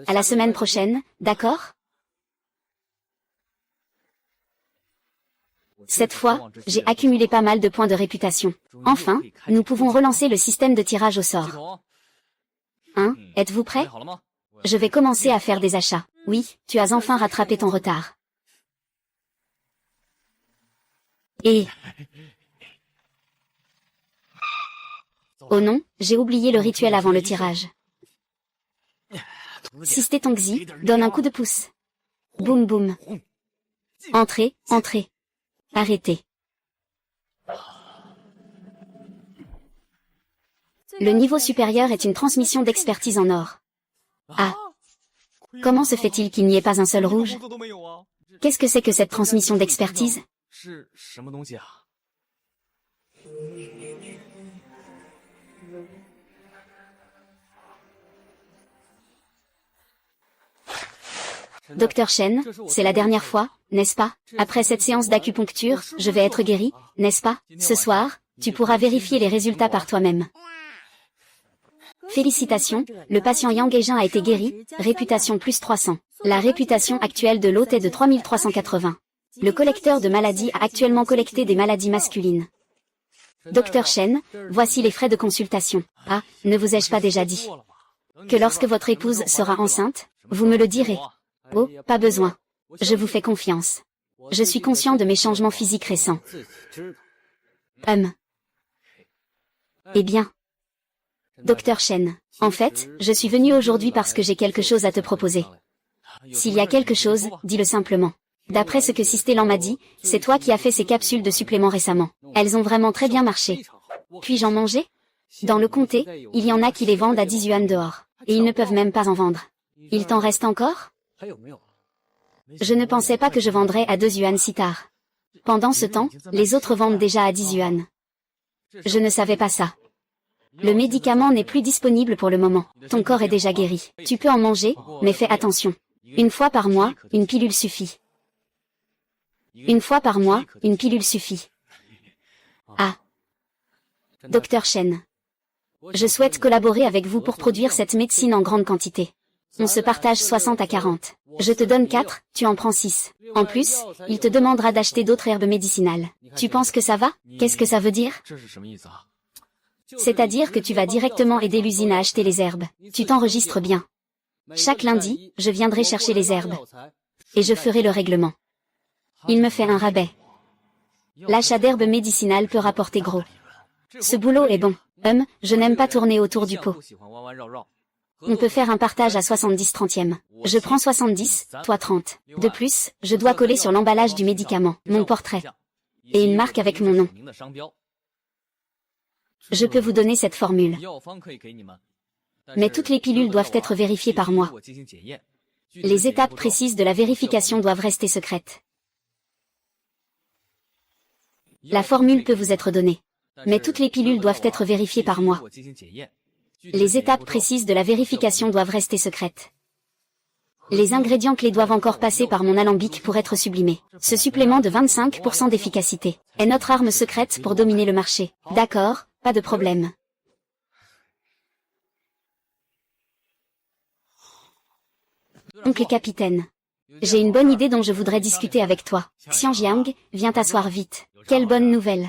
À la semaine prochaine, d'accord? Cette fois, j'ai accumulé pas mal de points de réputation. Enfin, nous pouvons relancer le système de tirage au sort. Êtes-vous prêts? Je vais commencer à faire des achats. Oui, tu as enfin rattrapé ton retard. Et... oh non, j'ai oublié le rituel avant le tirage. Sisté Tongzi, donne un coup de pouce. Boum boum. Entrez, entrez. Arrêtez. Le niveau supérieur est une transmission d'expertise en or. Ah. Comment se fait-il qu'il n'y ait pas un seul rouge? Qu'est-ce que c'est que cette transmission d'expertise? Dr Chen, c'est la dernière fois, n'est-ce pas? Après cette séance d'acupuncture, je vais être guéri, n'est-ce pas? Ce soir, tu pourras vérifier les résultats par toi-même. Félicitations, le patient Yang Hejin a été guéri, réputation plus 300. La réputation actuelle de l'hôte est de 3380. Le collecteur de maladies a actuellement collecté des maladies masculines. Dr Chen, voici les frais de consultation. Ah, ne vous ai-je pas déjà dit que lorsque votre épouse sera enceinte, vous me le direz? Oh, pas besoin. Je vous fais confiance. Je suis conscient de mes changements physiques récents. Eh bien. Dr Chen, en fait, je suis venu aujourd'hui parce que j'ai quelque chose à te proposer. S'il y a quelque chose, dis-le simplement. D'après ce que Sisté Lan m'a dit, c'est toi qui as fait ces capsules de suppléments récemment. Elles ont vraiment très bien marché. Puis-je en manger? Dans le comté, il y en a qui les vendent à 10 yuan dehors. Et ils ne peuvent même pas en vendre. Il t'en reste encore? Je ne pensais pas que je vendrais à 2 yuan si tard. Pendant ce temps, les autres vendent déjà à 10 yuan. Je ne savais pas ça. Le médicament n'est plus disponible pour le moment. Ton corps est déjà guéri. Tu peux en manger, mais fais attention. 1 fois par mois, une pilule suffit. 1 fois par mois, une pilule suffit. Ah. Docteur Chen. Je souhaite collaborer avec vous pour produire cette médecine en grande quantité. On se partage 60 à 40. Je te donne 4, tu en prends 6. En plus, il te demandera d'acheter d'autres herbes médicinales. Tu penses que ça va? Qu'est-ce que ça veut dire? C'est-à-dire que tu vas directement aider l'usine à acheter les herbes. Tu t'enregistres bien. Chaque lundi, je viendrai chercher les herbes. Et je ferai le règlement. Il me fait un rabais. L'achat d'herbes médicinales peut rapporter gros. Ce boulot est bon. Je n'aime pas tourner autour du pot. On peut faire un partage à 70/30. Je prends 70, toi 30. De plus, je dois coller sur l'emballage du médicament mon portrait. Et une marque avec mon nom. Je peux vous donner cette formule. Mais toutes les pilules doivent être vérifiées par moi. Les étapes précises de la vérification doivent rester secrètes. La formule peut vous être donnée. Mais toutes les pilules doivent être vérifiées par moi. Les étapes précises de la vérification doivent rester secrètes. Les ingrédients clés doivent encore passer par mon alambic pour être sublimés. Ce supplément de 25% d'efficacité est notre arme secrète pour dominer le marché. D'accord, pas de problème. Oncle capitaine. J'ai une bonne idée dont je voudrais discuter avec toi. Xianjiang, viens t'asseoir vite. Quelle bonne nouvelle.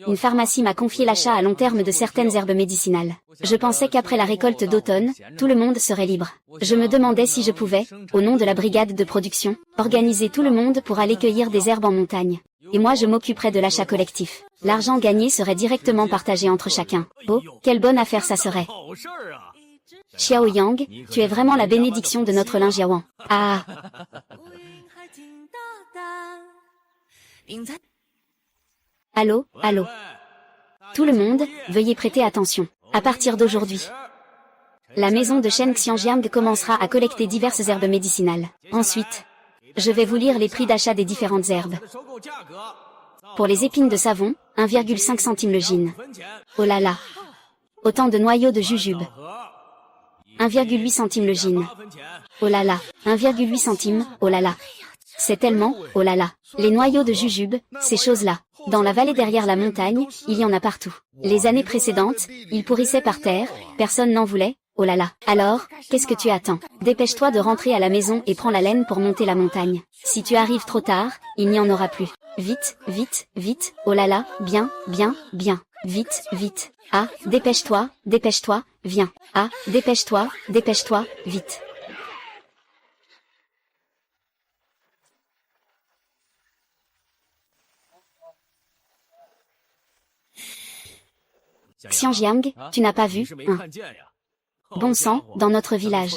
Une pharmacie m'a confié l'achat à long terme de certaines herbes médicinales. Je pensais qu'après la récolte d'automne, tout le monde serait libre. Je me demandais si je pouvais, au nom de la brigade de production, organiser tout le monde pour aller cueillir des herbes en montagne. Et moi je m'occuperais de l'achat collectif. L'argent gagné serait directement partagé entre chacun. Oh, quelle bonne affaire ça serait. Xiao Yang, tu es vraiment la bénédiction de notre Linjiawan. Ah. Allô, allô. Tout le monde, veuillez prêter attention. À partir d'aujourd'hui, la maison de Shen Xianjiang commencera à collecter diverses herbes médicinales. Ensuite, je vais vous lire les prix d'achat des différentes herbes. Pour les épines de savon, 1,5 centime le gin. Oh là là. Autant de noyaux de jujube. 1,8 centime le gin. Oh là là. 1,8 centime, oh là là. C'est tellement, oh là là. Les noyaux de jujube, ces choses-là. Dans la vallée derrière la montagne, il y en a partout. Les années précédentes, ils pourrissaient par terre, personne n'en voulait, oh là là. Alors, qu'est-ce que tu attends? Dépêche-toi de rentrer à la maison et prends la laine pour monter la montagne. Si tu arrives trop tard, il n'y en aura plus. Vite, vite, vite, oh là là, bien, bien, bien. Vite, vite. Ah, dépêche-toi, dépêche-toi, viens. Ah, dépêche-toi, dépêche-toi, vite. Xianjiang, tu n'as pas vu, hein? Bon sang, dans notre village.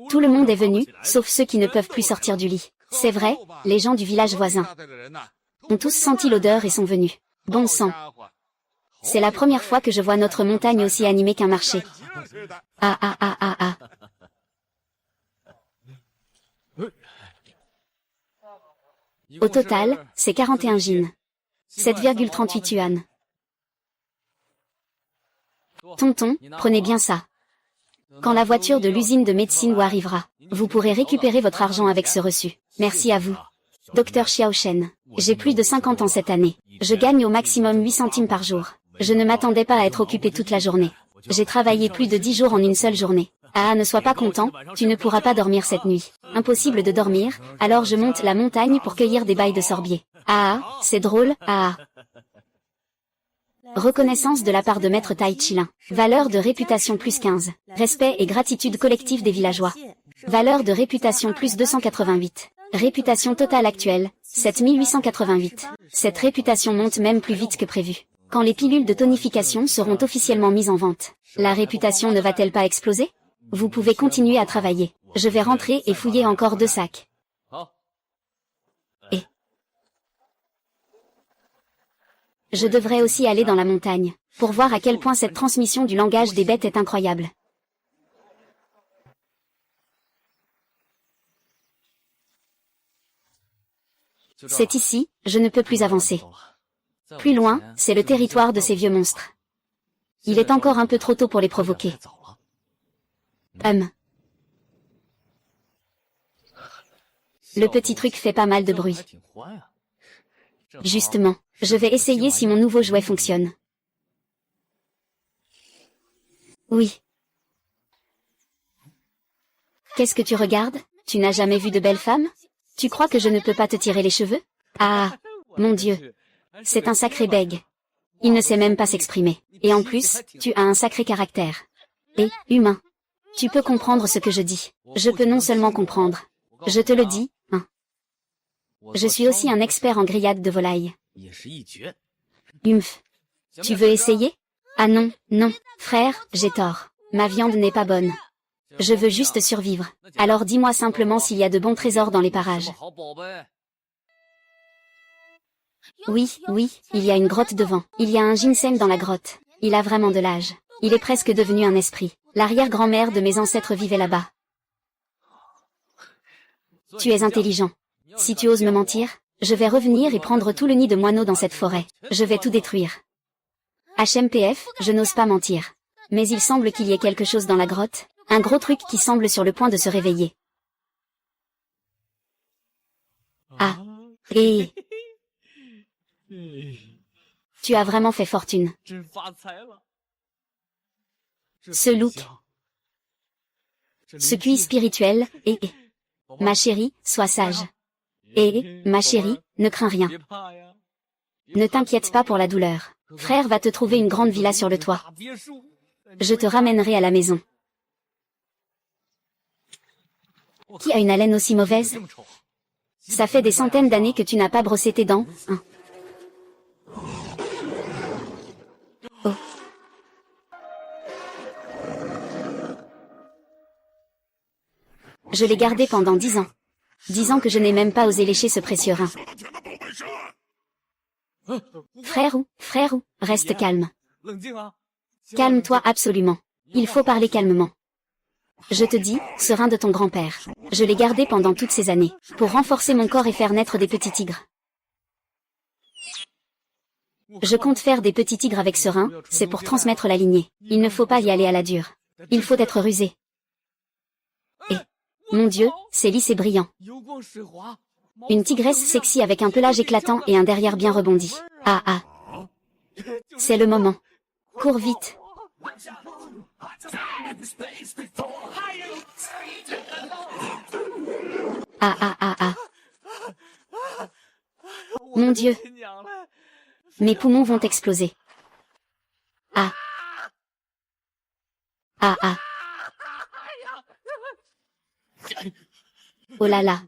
Tout le monde est venu, sauf ceux qui ne peuvent plus sortir du lit. C'est vrai, les gens du village voisin ont tous senti l'odeur et sont venus. Bon sang. C'est la première fois que je vois notre montagne aussi animée qu'un marché. Ah ah ah ah ah. Au total, c'est 41 jin. 7,38 yuan. Tonton, prenez bien ça. Quand la voiture de l'usine de médecine vous arrivera, vous pourrez récupérer votre argent avec ce reçu. Merci à vous. Docteur Xiao Shen. J'ai plus de 50 ans cette année. Je gagne au maximum 8 centimes par jour. Je ne m'attendais pas à être occupé toute la journée. J'ai travaillé plus de 10 jours en une seule journée. Ah, ne sois pas content, tu ne pourras pas dormir cette nuit. Impossible de dormir, alors je monte la montagne pour cueillir des bailles de sorbier. Ah, c'est drôle, ah. Reconnaissance de la part de Maître Tai Chilin. Valeur de réputation plus 15. Respect et gratitude collective des villageois. Valeur de réputation plus 288. Réputation totale actuelle, 7888. Cette réputation monte même plus vite que prévu. Quand les pilules de tonification seront officiellement mises en vente, la réputation ne va-t-elle pas exploser? Vous pouvez continuer à travailler. Je vais rentrer et fouiller encore 2 sacs. Et je devrais aussi aller dans la montagne, pour voir à quel point cette transmission du langage des bêtes est incroyable. C'est ici, je ne peux plus avancer. Plus loin, c'est le territoire de ces vieux monstres. Il est encore un peu trop tôt pour les provoquer. Le petit truc fait pas mal de bruit. Justement, je vais essayer si mon nouveau jouet fonctionne. Oui. Qu'est-ce que tu regardes? Tu n'as jamais vu de belle femme? Tu crois que je ne peux pas te tirer les cheveux? Ah, mon Dieu. C'est un sacré bègue. Il ne sait même pas s'exprimer. Et en plus, tu as un sacré caractère. Et, humain. Tu peux comprendre ce que je dis. Je peux non seulement comprendre. Je te le dis, hein. Je suis aussi un expert en grillade de volaille. Humph. Tu veux essayer? Ah non, non, frère, j'ai tort. Ma viande n'est pas bonne. Je veux juste survivre. Alors dis-moi simplement s'il y a de bons trésors dans les parages. Oui, oui, il y a une grotte devant. Il y a un ginseng dans la grotte. Il a vraiment de l'âge. Il est presque devenu un esprit. L'arrière-grand-mère de mes ancêtres vivait là-bas. Tu es intelligent. Si tu oses me mentir, je vais revenir et prendre tout le nid de moineaux dans cette forêt. Je vais tout détruire. HMPF, je n'ose pas mentir. Mais il semble qu'il y ait quelque chose dans la grotte, un gros truc qui semble sur le point de se réveiller. Ah. Et... Tu as vraiment fait fortune. Ce look. Ce QI spirituel, et... Ma chérie, sois sage. Et, ma chérie, ne crains rien. Ne t'inquiète pas pour la douleur. Frère va te trouver une grande villa sur le toit. Je te ramènerai à la maison. Qui a une haleine aussi mauvaise? Ça fait des centaines d'années que tu n'as pas brossé tes dents, hein. Oh. Je l'ai gardé pendant 10 ans. 10 ans que je n'ai même pas osé lécher ce précieux rein. Frère ou, reste calme. Calme-toi absolument. Il faut parler calmement. Je te dis, ce rein de ton grand-père. Je l'ai gardé pendant toutes ces années, pour renforcer mon corps et faire naître des petits tigres. Je compte faire des petits tigres avec ce rein, c'est pour transmettre la lignée. Il ne faut pas y aller à la dure. Il faut être rusé. Et, mon Dieu, c'est lisse et brillant. Une tigresse sexy avec un pelage éclatant et un derrière bien rebondi. Ah ah. C'est le moment. Cours vite. Ah ah ah ah. Mon Dieu. Mes poumons vont exploser. Ah. Ah ah. Oh là là.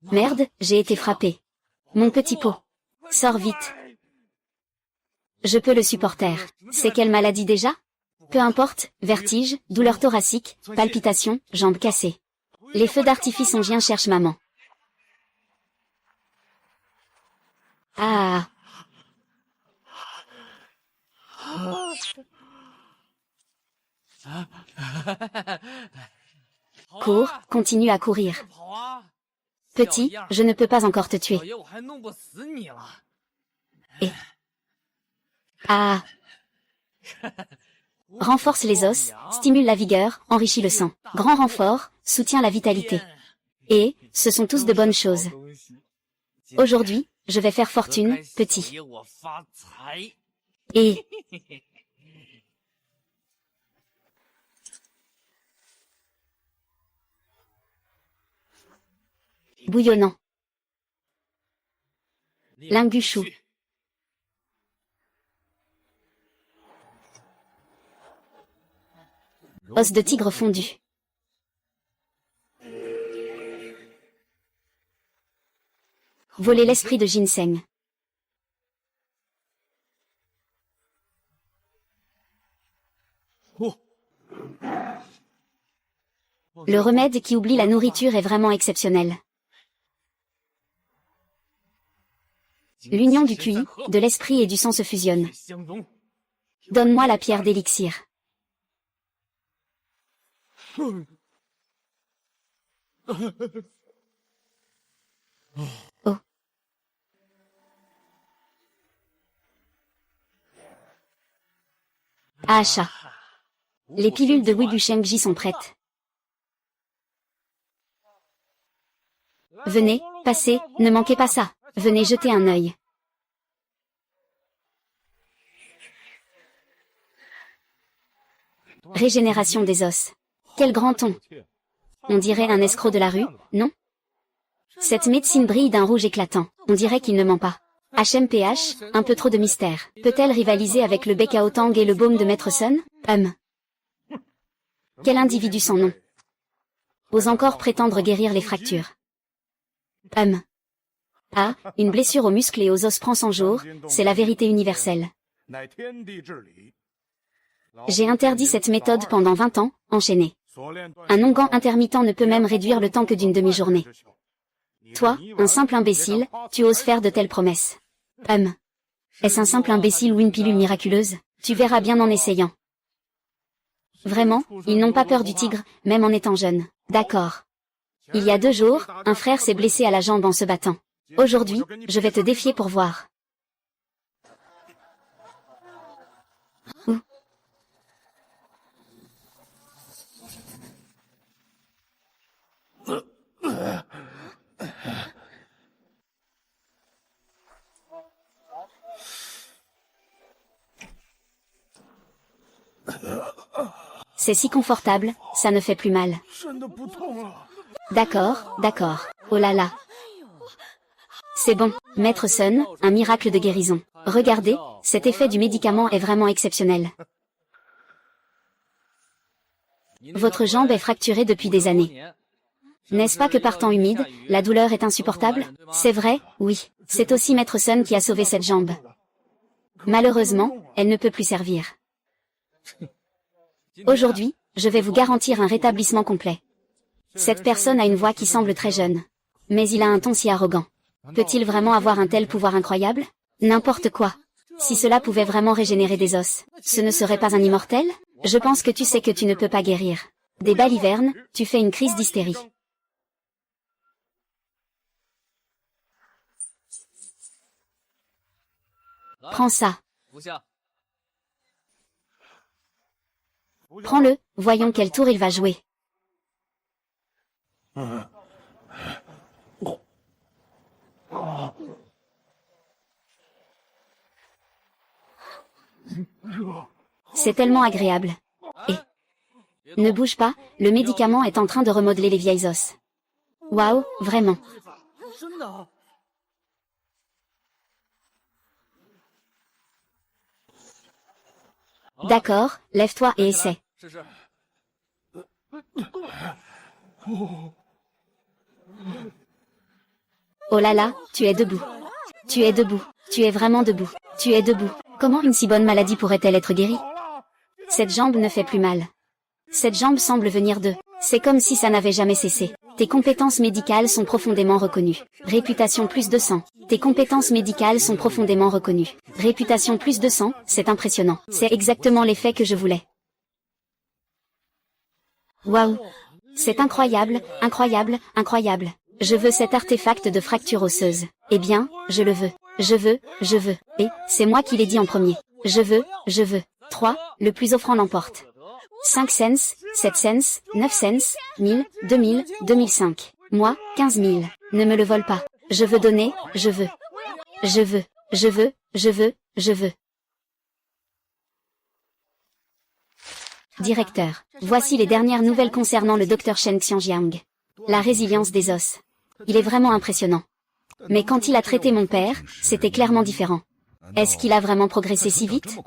Merde, j'ai été frappé. Mon petit pot. Sors vite. Je peux le supporter. C'est quelle maladie déjà? Peu importe, vertige, douleur thoracique, palpitations, jambes cassées. Les feux d'artifice ongiens cherchent maman. Ah. Cours, continue à courir. Petit, je ne peux pas encore te tuer. Et... Ah. Renforce les os, stimule la vigueur, enrichit le sang. Grand renfort, soutient la vitalité. Et, ce sont tous de bonnes choses. Aujourd'hui, je vais faire fortune, petit. Et... Bouillonnant. Linguchou. Os de tigre fondu. Voler l'esprit de ginseng. Le remède qui oublie la nourriture est vraiment exceptionnel. L'union du QI, de l'esprit et du sang se fusionne. Donne-moi la pierre d'élixir. Oh. Acha. Les pilules de Wibushengji sont prêtes. Venez, passez, ne manquez pas ça. Venez jeter un œil. Régénération des os. Quel grand ton. On dirait un escroc de la rue, non? Cette médecine brille d'un rouge éclatant. On dirait qu'il ne ment pas. HMPH, un peu trop de mystère. Peut-elle rivaliser avec le Bekao Tang et le baume de Maître Sun? Quel individu sans nom. Ose encore prétendre guérir les fractures. Ah, une blessure aux muscles et aux os prend 100 jours, c'est la vérité universelle. J'ai interdit cette méthode pendant 20 ans, enchaîné. Un onguent intermittent ne peut même réduire le temps que d'une demi-journée. Toi, un simple imbécile, tu oses faire de telles promesses. Est-ce un simple imbécile ou une pilule miraculeuse? Tu verras bien en essayant. Vraiment, ils n'ont pas peur du tigre, même en étant jeunes. D'accord. Il y a 2 jours, un frère s'est blessé à la jambe en se battant. Aujourd'hui, je vais te défier pour voir. Où? C'est si confortable, ça ne fait plus mal. D'accord, d'accord. Oh là là. C'est bon, Maître Sun, un miracle de guérison. Regardez, cet effet du médicament est vraiment exceptionnel. Votre jambe est fracturée depuis des années. N'est-ce pas que par temps humide, la douleur est insupportable? C'est vrai, oui. C'est aussi Maître Sun qui a sauvé cette jambe. Malheureusement, elle ne peut plus servir. Aujourd'hui, je vais vous garantir un rétablissement complet. Cette personne a une voix qui semble très jeune. Mais il a un ton si arrogant. Peut-il vraiment avoir un tel pouvoir incroyable? N'importe quoi. Si cela pouvait vraiment régénérer des os, ce ne serait pas un immortel? Je pense que tu sais que tu ne peux pas guérir. Des balivernes, tu fais une crise d'hystérie. Prends ça. Prends-le, voyons quel tour il va jouer. C'est tellement agréable. Et ne bouge pas, le médicament est en train de remodeler les vieilles os. Waouh, vraiment. D'accord, lève-toi et essaie. Oh là là, tu es debout. Tu es debout. Tu es vraiment debout. Tu es debout. Comment une si bonne maladie pourrait-elle être guérie? Cette jambe ne fait plus mal. Cette jambe semble venir d'eux. C'est comme si ça n'avait jamais cessé. Tes compétences médicales sont profondément reconnues. Réputation plus de 100. Tes compétences médicales sont profondément reconnues. Réputation plus de 100, c'est impressionnant. C'est exactement l'effet que je voulais. Waouh! C'est incroyable, incroyable, incroyable. Je veux cet artefact de fracture osseuse. Eh bien, je le veux. Je veux. Et, c'est moi qui l'ai dit en premier. Je veux. 3, le plus offrant l'emporte. 5 cents, 7 cents, 9 cents, 1000, 2000, 2005. Moi, 15 000. Ne me le vole pas. Je veux donner, je veux. Directeur, voici les dernières nouvelles concernant le Dr Shen Xiangjiang. La résilience des os. Il est vraiment impressionnant. Mais quand il a traité mon père, c'était clairement différent. Est-ce qu'il a vraiment progressé si vite?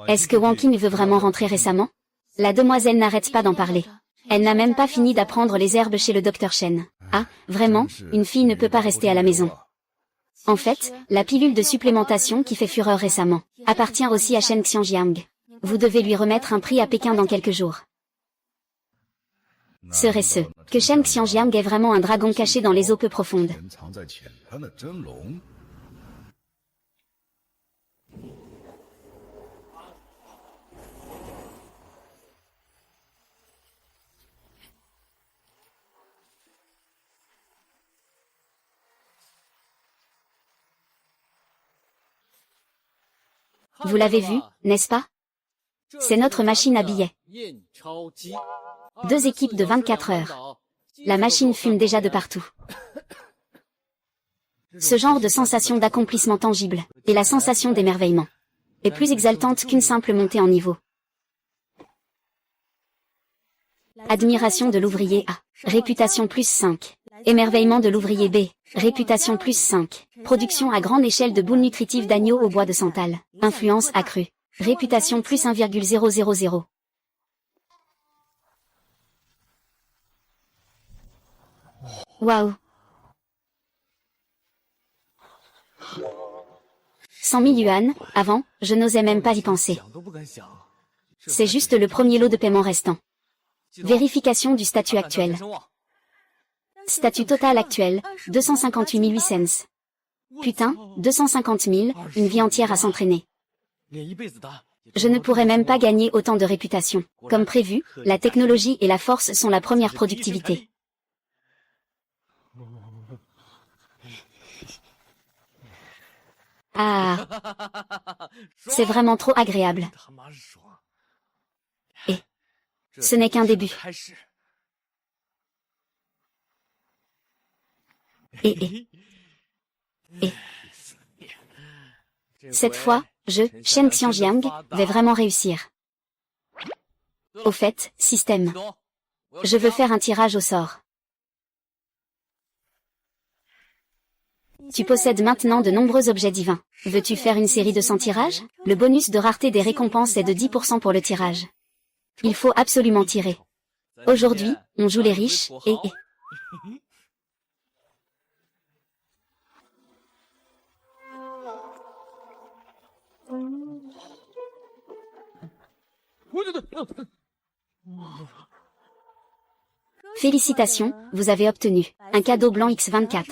Est-ce que Wang Qing veut vraiment rentrer récemment? La demoiselle n'arrête pas d'en parler. Elle n'a même pas fini d'apprendre les herbes chez le Dr Shen. Ah, vraiment, une fille ne peut pas rester à la maison. En fait, la pilule de supplémentation qui fait fureur récemment appartient aussi à Shen Xiangjiang. Vous devez lui remettre un prix à Pékin dans quelques jours. Serait-ce que Shen Xiangjiang est vraiment un dragon caché dans les eaux peu profondes? Vous l'avez vu, n'est-ce pas? C'est notre machine à billets. 2 équipes de 24 heures. La machine fume déjà de partout. Ce genre de sensation d'accomplissement tangible, et la sensation d'émerveillement, est plus exaltante qu'une simple montée en niveau. Admiration de l'ouvrier A. Réputation plus 5. Émerveillement de l'ouvrier B. Réputation plus 5. Production à grande échelle de boules nutritives d'agneau au bois de santal. Influence accrue. Réputation plus 1,000. Waouh. 100 000 yuan, avant, je n'osais même pas y penser. C'est juste le premier lot de paiement restant. Vérification du statut actuel. Statut total actuel, 258 800. Putain, 250 000, une vie entière à s'entraîner. Je ne pourrais même pas gagner autant de réputation. Comme prévu, la technologie et la force sont la première productivité. Ah, c'est vraiment trop agréable. Et ce n'est qu'un début. Et cette fois, Shen Xiangjiang, vais vraiment réussir. Au fait, système. Je veux faire un tirage au sort. Tu possèdes maintenant de nombreux objets divins. Veux-tu faire une série de 100 tirages? Le bonus de rareté des récompenses est de 10% pour le tirage. Il faut absolument tirer. Aujourd'hui, on joue les riches, et... Félicitations, vous avez obtenu un cadeau blanc X24,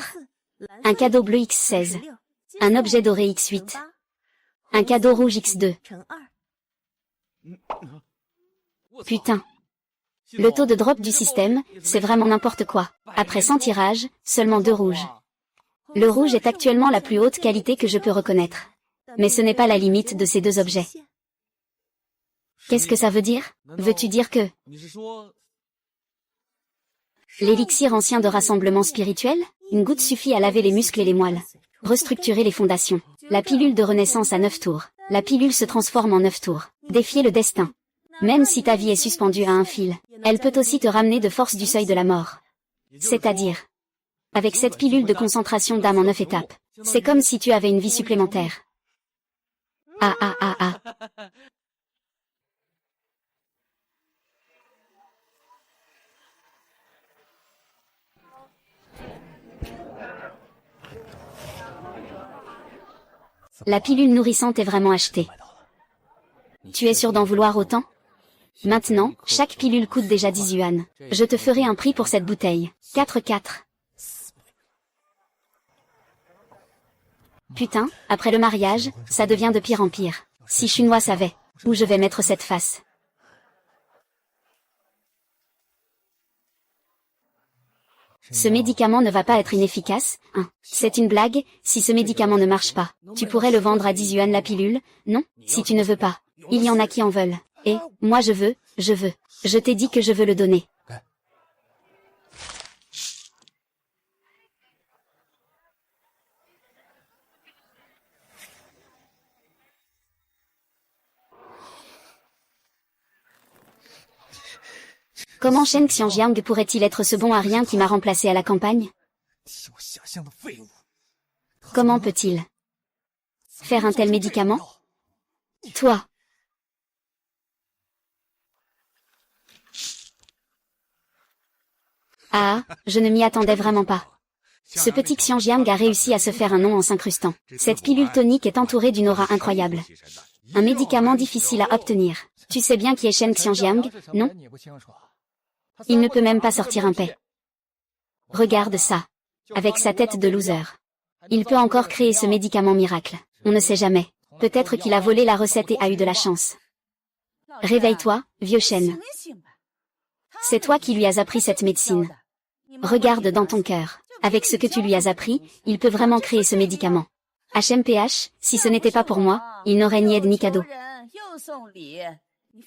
un cadeau bleu X16, un objet doré X8, un cadeau rouge X2. Putain. Le taux de drop du système, c'est vraiment n'importe quoi. Après 100 tirages, seulement 2 rouges. Le rouge est actuellement la plus haute qualité que je peux reconnaître. Mais ce n'est pas la limite de ces deux objets. Qu'est-ce que ça veut dire? Veux-tu dire que l'élixir ancien de rassemblement spirituel? Une goutte suffit à laver les muscles et les moelles. Restructurer les fondations. La pilule de renaissance à 9 tours. La pilule se transforme en 9 tours. Défier le destin. Même si ta vie est suspendue à un fil, elle peut aussi te ramener de force du seuil de la mort. C'est-à-dire, avec cette pilule de concentration d'âme en 9 étapes, c'est comme si tu avais une vie supplémentaire. Ah. La pilule nourrissante est vraiment achetée. Tu es sûr d'en vouloir autant? Maintenant, chaque pilule coûte déjà 10 yuan. Je te ferai un prix pour cette bouteille. 4. Putain, après le mariage, ça devient de pire en pire. Si Chunhua savait où je vais mettre cette face. Ce médicament ne va pas être inefficace, hein. C'est une blague, si ce médicament ne marche pas, tu pourrais le vendre à 10 yuan la pilule, non? Si tu ne veux pas, il y en a qui en veulent. Et, moi je veux. Je t'ai dit que je veux le donner. Comment Shen Xiangjiang pourrait-il être ce bon à rien qui m'a remplacé à la campagne? Comment peut-il faire un tel médicament? Toi. Ah, je ne m'y attendais vraiment pas. Ce petit Xiangjiang a réussi à se faire un nom en s'incrustant. Cette pilule tonique est entourée d'une aura incroyable. Un médicament difficile à obtenir. Tu sais bien qui est Shen Xiangjiang, non? Il ne peut même pas sortir un paix. Regarde ça. Avec sa tête de loser. Il peut encore créer ce médicament miracle. On ne sait jamais. Peut-être qu'il a volé la recette et a eu de la chance. Réveille-toi, vieux Shen. C'est toi qui lui as appris cette médecine. Regarde dans ton cœur. Avec ce que tu lui as appris, il peut vraiment créer ce médicament. HMPH, si ce n'était pas pour moi, il n'aurait ni aide ni cadeau.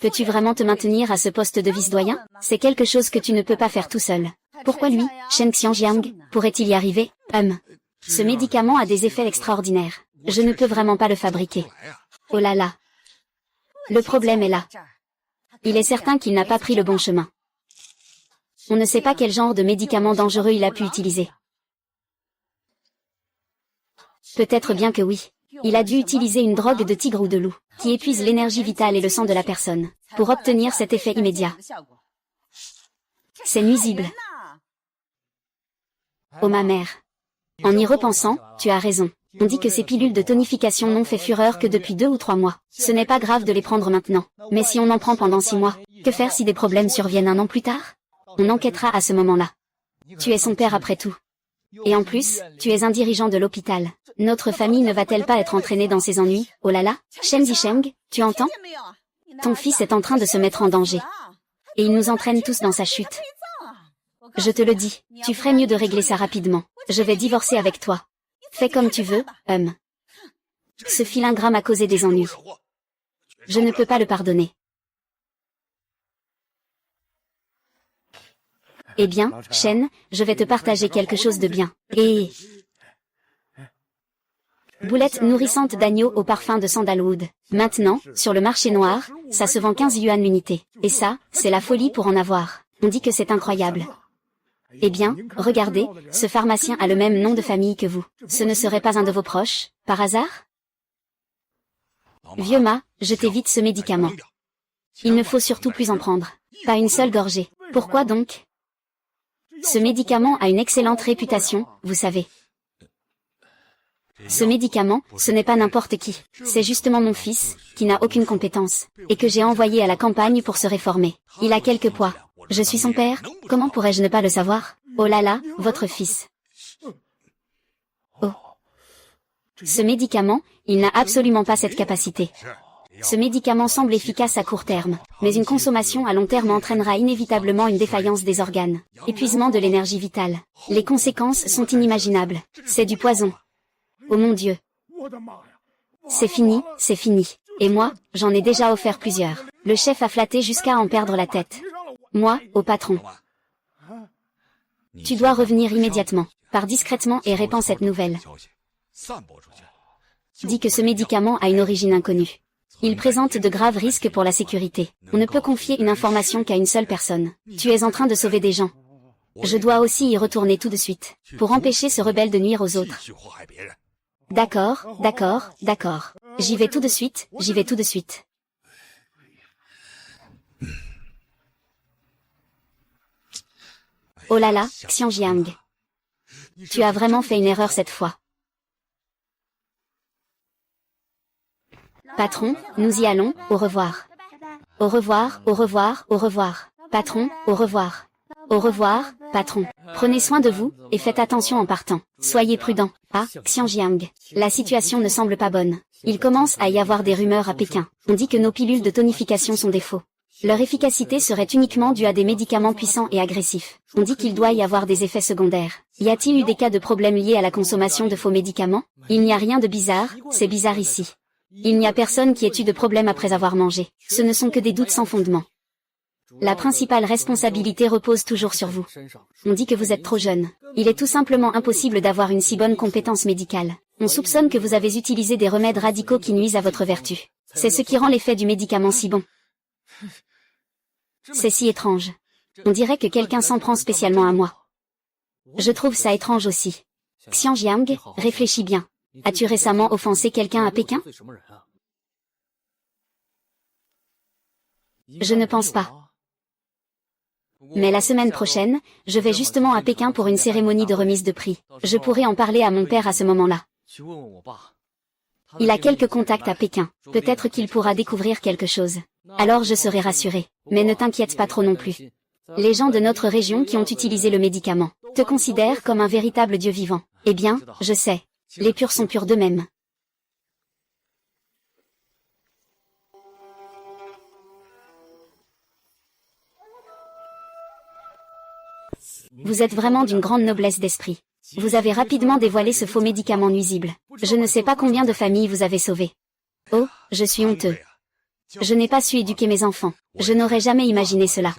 Peux-tu vraiment te maintenir à ce poste de vice-doyen? C'est quelque chose que tu ne peux pas faire tout seul. Pourquoi lui, Shen Xiangjiang, pourrait-il y arriver? Ce médicament a des effets extraordinaires. Je ne peux vraiment pas le fabriquer. Oh là là. Le problème est là. Il est certain qu'il n'a pas pris le bon chemin. On ne sait pas quel genre de médicament dangereux il a pu utiliser. Peut-être bien que oui. Il a dû utiliser une drogue de tigre ou de loup, qui épuise l'énergie vitale et le sang de la personne, pour obtenir cet effet immédiat. C'est nuisible. Oh ma mère. En y repensant, tu as raison. On dit que ces pilules de tonification n'ont fait fureur que depuis 2 ou 3 mois. Ce n'est pas grave de les prendre maintenant. Mais si on en prend pendant 6 mois, que faire si des problèmes surviennent 1 an plus tard? On enquêtera à ce moment-là. Tu es son père après tout. Et en plus, tu es un dirigeant de l'hôpital. Notre famille ne va-t-elle pas être entraînée dans ses ennuis? Oh là là, Shen Zisheng, tu entends? Ton fils est en train de se mettre en danger. Et il nous entraîne tous dans sa chute. Je te le dis, tu ferais mieux de régler ça rapidement. Je vais divorcer avec toi. Fais comme tu veux, Ce filingrat m'a causé des ennuis. Je ne peux pas le pardonner. Eh bien, Shen, je vais te partager quelque chose de bien. Et... Boulettes nourrissantes d'agneau au parfum de sandalwood. Maintenant, sur le marché noir, ça se vend 15 yuan l'unité. Et ça, c'est la folie pour en avoir. On dit que c'est incroyable. Eh bien, regardez, ce pharmacien a le même nom de famille que vous. Ce ne serait pas un de vos proches, par hasard? Vieux mât, jetez vite ce médicament. Il ne faut surtout plus en prendre. Pas une seule gorgée. Pourquoi donc? Ce médicament a une excellente réputation, vous savez. Ce médicament, ce n'est pas n'importe qui. C'est justement mon fils, qui n'a aucune compétence, et que j'ai envoyé à la campagne pour se réformer. Il a quelques poids. Je suis son père, comment pourrais-je ne pas le savoir? Oh là là, votre fils. Oh. Ce médicament, il n'a absolument pas cette capacité. Ce médicament semble efficace à court terme, mais une consommation à long terme entraînera inévitablement une défaillance des organes, épuisement de l'énergie vitale. Les conséquences sont inimaginables. C'est du poison. Oh mon Dieu. C'est fini, c'est fini. Et moi, j'en ai déjà offert plusieurs. Le chef a flatté jusqu'à en perdre la tête. Moi, au patron. Tu dois revenir immédiatement. Pars discrètement et répands cette nouvelle. Dis que ce médicament a une origine inconnue. Il présente de graves risques pour la sécurité. On ne peut confier une information qu'à une seule personne. Tu es en train de sauver des gens. Je dois aussi y retourner tout de suite, pour empêcher ce rebelle de nuire aux autres. D'accord, d'accord, d'accord. J'y vais tout de suite, j'y vais tout de suite. Oh là là, Xiangjiang. Tu as vraiment fait une erreur cette fois. Patron, nous y allons, au revoir. Au revoir, au revoir, au revoir. Patron, au revoir. Au revoir, patron. Prenez soin de vous, et faites attention en partant. Soyez prudent. Ah, Xiangjiang. La situation ne semble pas bonne. Il commence à y avoir des rumeurs à Pékin. On dit que nos pilules de tonification sont des faux. Leur efficacité serait uniquement due à des médicaments puissants et agressifs. On dit qu'il doit y avoir des effets secondaires. Y a-t-il eu des cas de problèmes liés à la consommation de faux médicaments? Il n'y a rien de bizarre, c'est bizarre ici. Il n'y a personne qui ait eu de problème après avoir mangé. Ce ne sont que des doutes sans fondement. La principale responsabilité repose toujours sur vous. On dit que vous êtes trop jeune. Il est tout simplement impossible d'avoir une si bonne compétence médicale. On soupçonne que vous avez utilisé des remèdes radicaux qui nuisent à votre vertu. C'est ce qui rend l'effet du médicament si bon. C'est si étrange. On dirait que quelqu'un s'en prend spécialement à moi. Je trouve ça étrange aussi. Xiangjiang, réfléchis bien. As-tu récemment offensé quelqu'un à Pékin? Je ne pense pas. Mais la semaine prochaine, je vais justement à Pékin pour une cérémonie de remise de prix. Je pourrai en parler à mon père à ce moment-là. Il a quelques contacts à Pékin. Peut-être qu'il pourra découvrir quelque chose. Alors je serai rassuré. Mais ne t'inquiète pas trop non plus. Les gens de notre région qui ont utilisé le médicament te considèrent comme un véritable dieu vivant. Eh bien, je sais. Les purs sont purs d'eux-mêmes. Vous êtes vraiment d'une grande noblesse d'esprit. Vous avez rapidement dévoilé ce faux médicament nuisible. Je ne sais pas combien de familles vous avez sauvées. Oh, je suis honteux. Je n'ai pas su éduquer mes enfants. Je n'aurais jamais imaginé cela.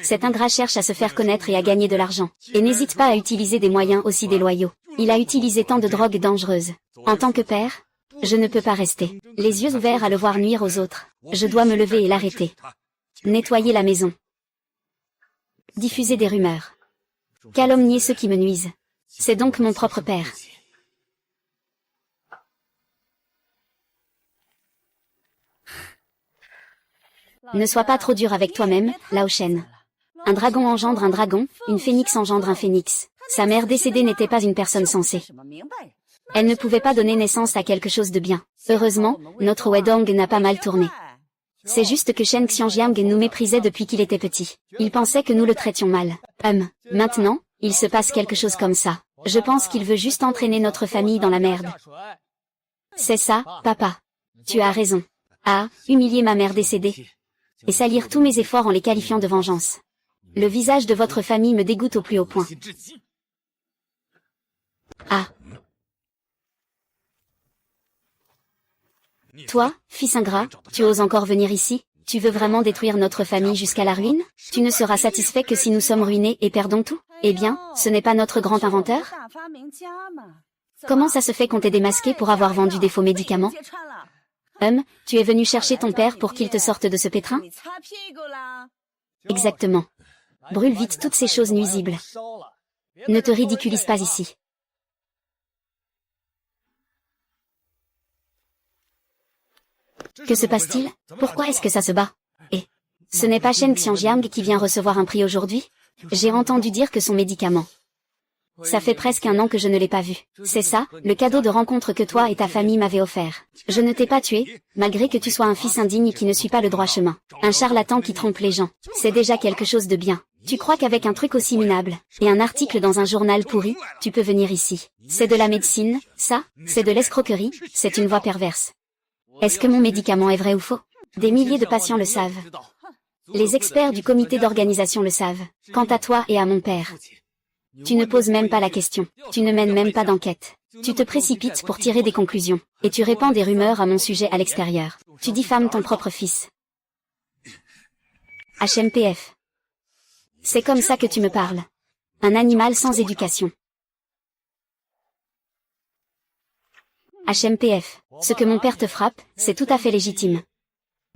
Cet ingrat cherche à se faire connaître et à gagner de l'argent. Et n'hésite pas à utiliser des moyens aussi déloyaux. Il a utilisé tant de drogues dangereuses. En tant que père, je ne peux pas rester les yeux ouverts à le voir nuire aux autres. Je dois me lever et l'arrêter. Nettoyer la maison. Diffuser des rumeurs. Calomnier ceux qui me nuisent. C'est donc mon propre père. Ne sois pas trop dur avec toi-même, Lao Shen. Un dragon engendre un dragon, une phénix engendre un phénix. Sa mère décédée n'était pas une personne sensée. Elle ne pouvait pas donner naissance à quelque chose de bien. Heureusement, notre Wedong n'a pas mal tourné. C'est juste que Shen Xiangjiang nous méprisait depuis qu'il était petit. Il pensait que nous le traitions mal. Maintenant, il se passe quelque chose comme ça. Je pense qu'il veut juste entraîner notre famille dans la merde. C'est ça, papa. Tu as raison. Ah, humilier ma mère décédée. Et salir tous mes efforts en les qualifiant de vengeance. Le visage de votre famille me dégoûte au plus haut point. Ah. Toi, fils ingrat, tu oses encore venir ici? Tu veux vraiment détruire notre famille jusqu'à la ruine? Tu ne seras satisfait que si nous sommes ruinés et perdons tout? Eh bien, ce n'est pas notre grand inventeur? Comment ça se fait qu'on t'ait démasqué pour avoir vendu des faux médicaments? Tu es venu chercher ton père pour qu'il te sorte de ce pétrin? Exactement. Brûle vite toutes ces choses nuisibles. Ne te ridiculise pas ici. Que se passe-t-il? Pourquoi est-ce que ça se bat? Et ce n'est pas Shen Xiangjiang qui vient recevoir un prix aujourd'hui? J'ai entendu dire que son médicament. Ça fait presque 1 an que je ne l'ai pas vu. C'est ça, le cadeau de rencontre que toi et ta famille m'avaient offert. Je ne t'ai pas tué, malgré que tu sois un fils indigne qui ne suit pas le droit chemin. Un charlatan qui trompe les gens. C'est déjà quelque chose de bien. Tu crois qu'avec un truc aussi minable, et un article dans un journal pourri, tu peux venir ici? C'est de la médecine, ça? C'est de l'escroquerie? C'est une voie perverse. Est-ce que mon médicament est vrai ou faux? Des milliers de patients le savent. Les experts du comité d'organisation le savent. Quant à toi et à mon père. Tu ne poses même pas la question. Tu ne mènes même pas d'enquête. Tu te précipites pour tirer des conclusions. Et tu répands des rumeurs à mon sujet à l'extérieur. Tu diffames ton propre fils. HMPF. C'est comme ça que tu me parles. Un animal sans éducation. HMPF. Ce que mon père te frappe, c'est tout à fait légitime.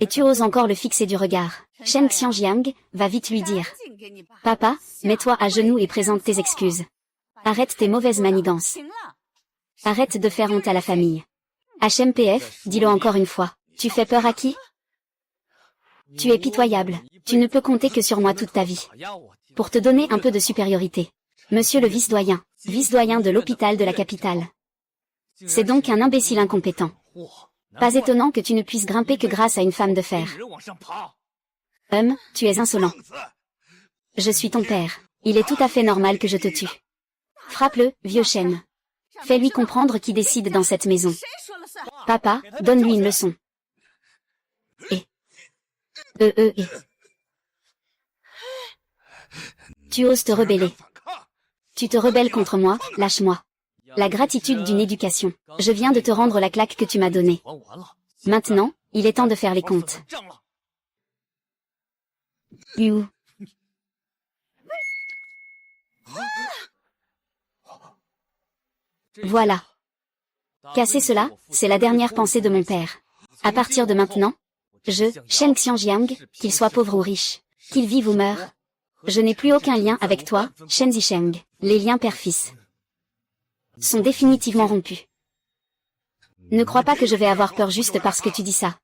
Et tu oses encore le fixer du regard. Shen Xiangjiang, va vite lui dire. Papa, mets-toi à genoux et présente tes excuses. Arrête tes mauvaises manigances. Arrête de faire honte à la famille. HMPF, dis-le encore une fois. Tu fais peur à qui? Tu es pitoyable. Tu ne peux compter que sur moi toute ta vie. Pour te donner un peu de supériorité. Monsieur le vice-doyen de l'hôpital de la capitale. C'est donc un imbécile incompétent. Pas étonnant que tu ne puisses grimper que grâce à une femme de fer. Tu es insolent. Je suis ton père. Il est tout à fait normal que je te tue. Frappe-le, vieux chêne. Fais-lui comprendre qui décide dans cette maison. Papa, donne-lui une leçon. Tu oses te rebeller. Tu te rebelles contre moi, lâche-moi. La gratitude d'une éducation. Je viens de te rendre la claque que tu m'as donnée. Maintenant, il est temps de faire les comptes. Voilà. Casser cela, c'est la dernière pensée de mon père. À partir de maintenant, Shen Xiangjiang, qu'il soit pauvre ou riche, qu'il vive ou meure, je n'ai plus aucun lien avec toi, Shen Zisheng. Les liens père-fils sont définitivement rompus. Ne crois pas que je vais avoir peur juste parce que tu dis ça.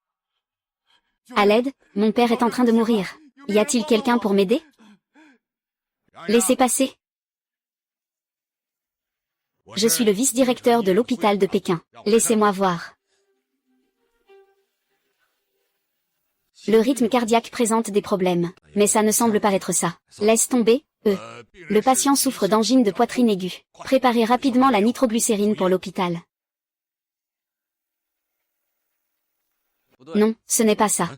À l'aide, mon père est en train de mourir. Y a-t-il quelqu'un pour m'aider? Laissez passer. Je suis le vice-directeur de l'hôpital de Pékin. Laissez-moi voir. Le rythme cardiaque présente des problèmes, mais ça ne semble pas être ça. Laisse tomber, Le patient souffre d'angine de poitrine aiguë. Préparez rapidement la nitroglycérine pour l'hôpital. Non, ce n'est pas ça.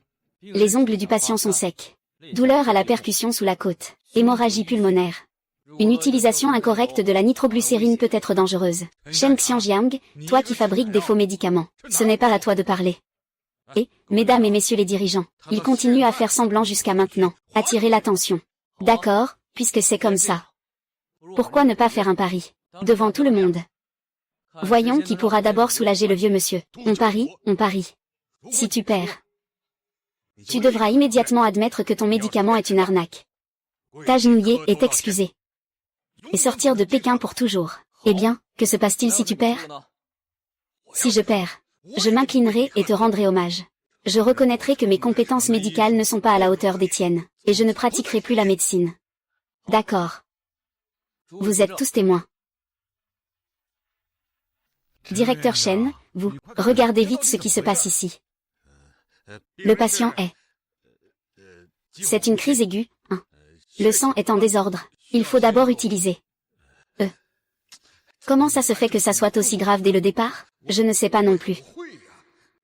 Les ongles du patient sont secs. Douleur à la percussion sous la côte. Hémorragie pulmonaire. Une utilisation incorrecte de la nitroglycérine peut être dangereuse. Shen Xiangjiang, toi qui fabriques des faux médicaments, ce n'est pas à toi de parler. Et, mesdames et messieurs les dirigeants, il continue à faire semblant jusqu'à maintenant, attirer l'attention. D'accord, puisque c'est comme ça. Pourquoi ne pas faire un pari, devant tout le monde? Voyons qui pourra d'abord soulager le vieux monsieur. On parie, on parie. Si tu perds, tu devras immédiatement admettre que ton médicament est une arnaque. T'agenouiller et t'excuser. Et sortir de Pékin pour toujours. Eh bien, que se passe-t-il si tu perds? Si je perds, je m'inclinerai et te rendrai hommage. Je reconnaîtrai que mes compétences médicales ne sont pas à la hauteur des tiennes, et je ne pratiquerai plus la médecine. D'accord. Vous êtes tous témoins. Directeur Chen, vous, regardez vite ce qui se passe ici. Le patient est... C'est une crise aiguë, hein. Le sang est en désordre. Il faut d'abord utiliser. Comment ça se fait que ça soit aussi grave dès le départ? Je ne sais pas non plus.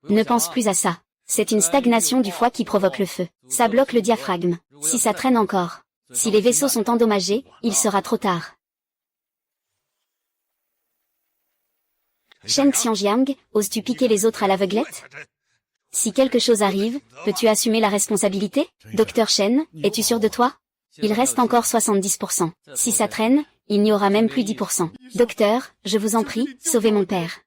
Ne pense plus à ça. C'est une stagnation du foie qui provoque le feu. Ça bloque le diaphragme. Si ça traîne encore, si les vaisseaux sont endommagés, il sera trop tard. Shen Xiangjiang, oses-tu piquer les autres à l'aveuglette? Si quelque chose arrive, peux-tu assumer la responsabilité? Docteur Shen, es-tu sûr de toi? Il reste encore 70%. Si ça traîne, il n'y aura même plus 10%. Docteur, je vous en prie, sauvez mon père.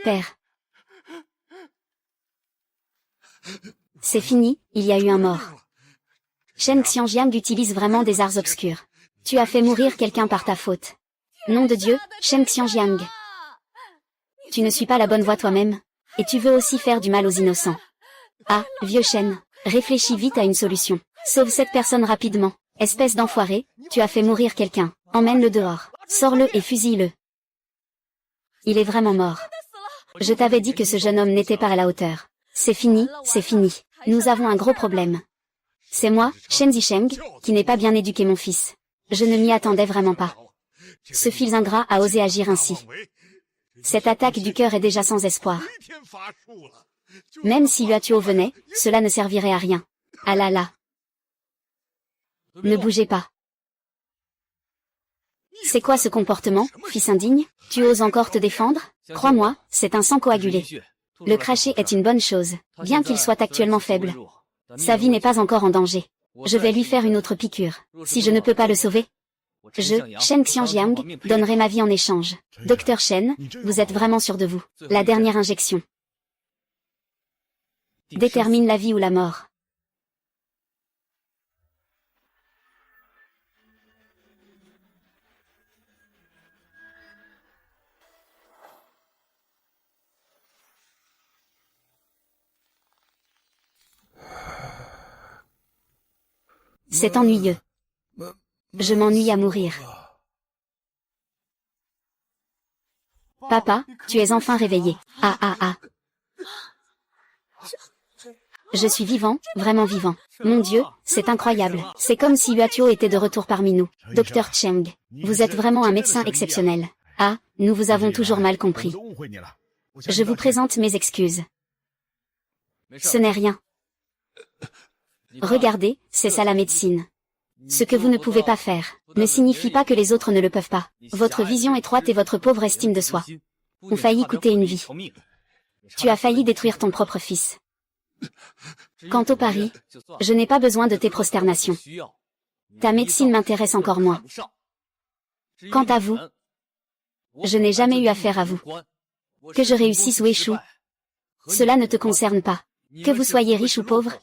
Père. C'est fini, il y a eu un mort. Shen Xiangjiang utilise vraiment des arts obscurs. Tu as fait mourir quelqu'un par ta faute. Nom de Dieu, Shen Xiangjiang. Tu ne suis pas la bonne voie toi-même. Et tu veux aussi faire du mal aux innocents. Ah, vieux Shen, réfléchis vite à une solution. Sauve cette personne rapidement. Espèce d'enfoiré, tu as fait mourir quelqu'un. Emmène-le dehors. Sors-le et fusille-le. Il est vraiment mort. Je t'avais dit que ce jeune homme n'était pas à la hauteur. C'est fini, c'est fini. Nous avons un gros problème. C'est moi, Shen Zisheng, qui n'ai pas bien éduqué mon fils. Je ne m'y attendais vraiment pas. Ce fils ingrat a osé agir ainsi. Cette attaque du cœur est déjà sans espoir. Même si Yuatuo venait, cela ne servirait à rien. Ah là là. Ne bougez pas. C'est quoi ce comportement, fils indigne? Tu oses encore te défendre? Crois-moi, c'est un sang coagulé. Le crachet est une bonne chose, bien qu'il soit actuellement faible. Sa vie n'est pas encore en danger. Je vais lui faire une autre piqûre. Si je ne peux pas le sauver, je, Shen Xiangjiang, donnerai ma vie en échange. Docteur Shen, vous êtes vraiment sûr de vous? La dernière injection détermine la vie ou la mort. C'est ennuyeux. Je m'ennuie à mourir. Papa, tu es enfin réveillé. Ah ah ah. Je suis vivant, vraiment vivant. Mon Dieu, c'est incroyable. C'est comme si Yuatuo était de retour parmi nous. Docteur Cheng, vous êtes vraiment un médecin exceptionnel. Ah, nous vous avons toujours mal compris. Je vous présente mes excuses. Ce n'est rien. Regardez, c'est ça la médecine. Ce que vous ne pouvez pas faire ne signifie pas que les autres ne le peuvent pas. Votre vision étroite et votre pauvre estime de soi ont failli coûter une vie. Tu as failli détruire ton propre fils. Quant au pari, je n'ai pas besoin de tes prosternations. Ta médecine m'intéresse encore moins. Quant à vous, je n'ai jamais eu affaire à vous. Que je réussisse ou échoue, cela ne te concerne pas. Que vous soyez riche ou pauvre,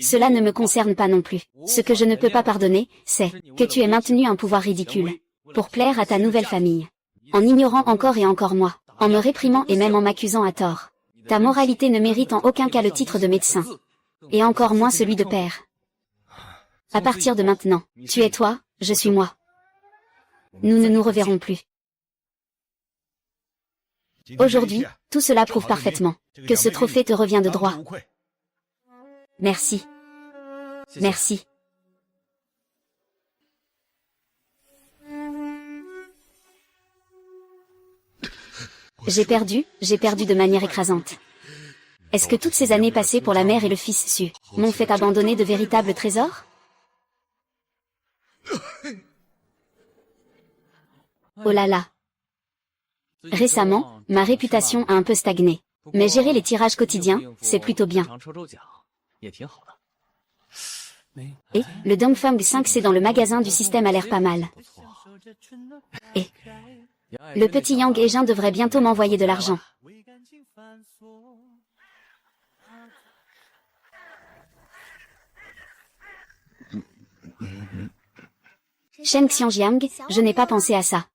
cela ne me concerne pas non plus. Ce que je ne peux pas pardonner, c'est que tu aies maintenu un pouvoir ridicule pour plaire à ta nouvelle famille, en ignorant encore et encore moi, en me réprimant et même en m'accusant à tort. Ta moralité ne mérite en aucun cas le titre de médecin, et encore moins celui de père. À partir de maintenant, tu es toi, je suis moi. Nous ne nous reverrons plus. Aujourd'hui, tout cela prouve parfaitement que ce trophée te revient de droit. Merci. Merci. j'ai perdu de manière écrasante. Est-ce que toutes ces années passées pour la mère et le fils Su m'ont fait abandonner de véritables trésors? Oh là là. Récemment, ma réputation a un peu stagné. Mais gérer les tirages quotidiens, c'est plutôt bien. Et, le Dongfeng 5C dans le magasin du système a l'air pas mal. Et, le petit Yang Heijin devrait bientôt m'envoyer de l'argent. Shen Xiangjiang, je n'ai pas pensé à ça.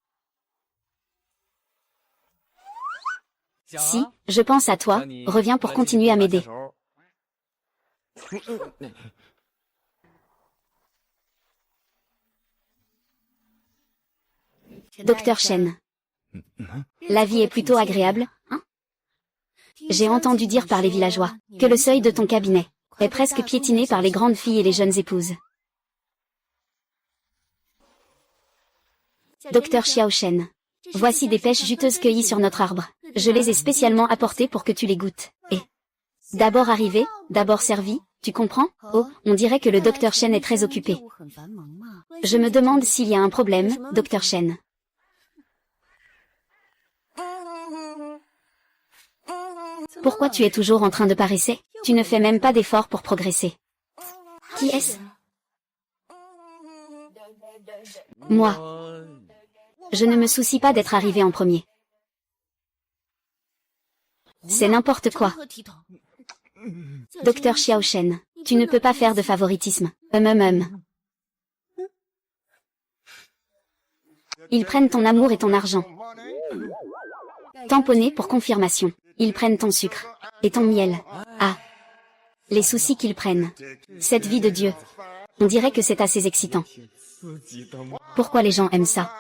Si, je pense à toi, reviens pour continuer à m'aider. Docteur Shen. La vie est plutôt agréable, hein? J'ai entendu dire par les villageois que le seuil de ton cabinet est presque piétiné par les grandes filles et les jeunes épouses. Docteur Xiao Shen. Voici des pêches juteuses cueillies sur notre arbre. Je les ai spécialement apportées pour que tu les goûtes. Et d'abord arrivé, d'abord servi, tu comprends? Oh, on dirait que le Docteur Shen est très occupé. Je me demande s'il y a un problème, Docteur Shen. Pourquoi tu es toujours en train de paresser? Tu ne fais même pas d'efforts pour progresser. Qui est-ce? Moi. Je ne me soucie pas d'être arrivé en premier. C'est n'importe quoi. Docteur Xiao Shen, tu ne peux pas faire de favoritisme. Ils prennent ton amour et ton argent. Tamponné pour confirmation. Ils prennent ton sucre. Et ton miel. Ah. Les soucis qu'ils prennent. Cette vie de Dieu. On dirait que c'est assez excitant. Pourquoi les gens aiment ça?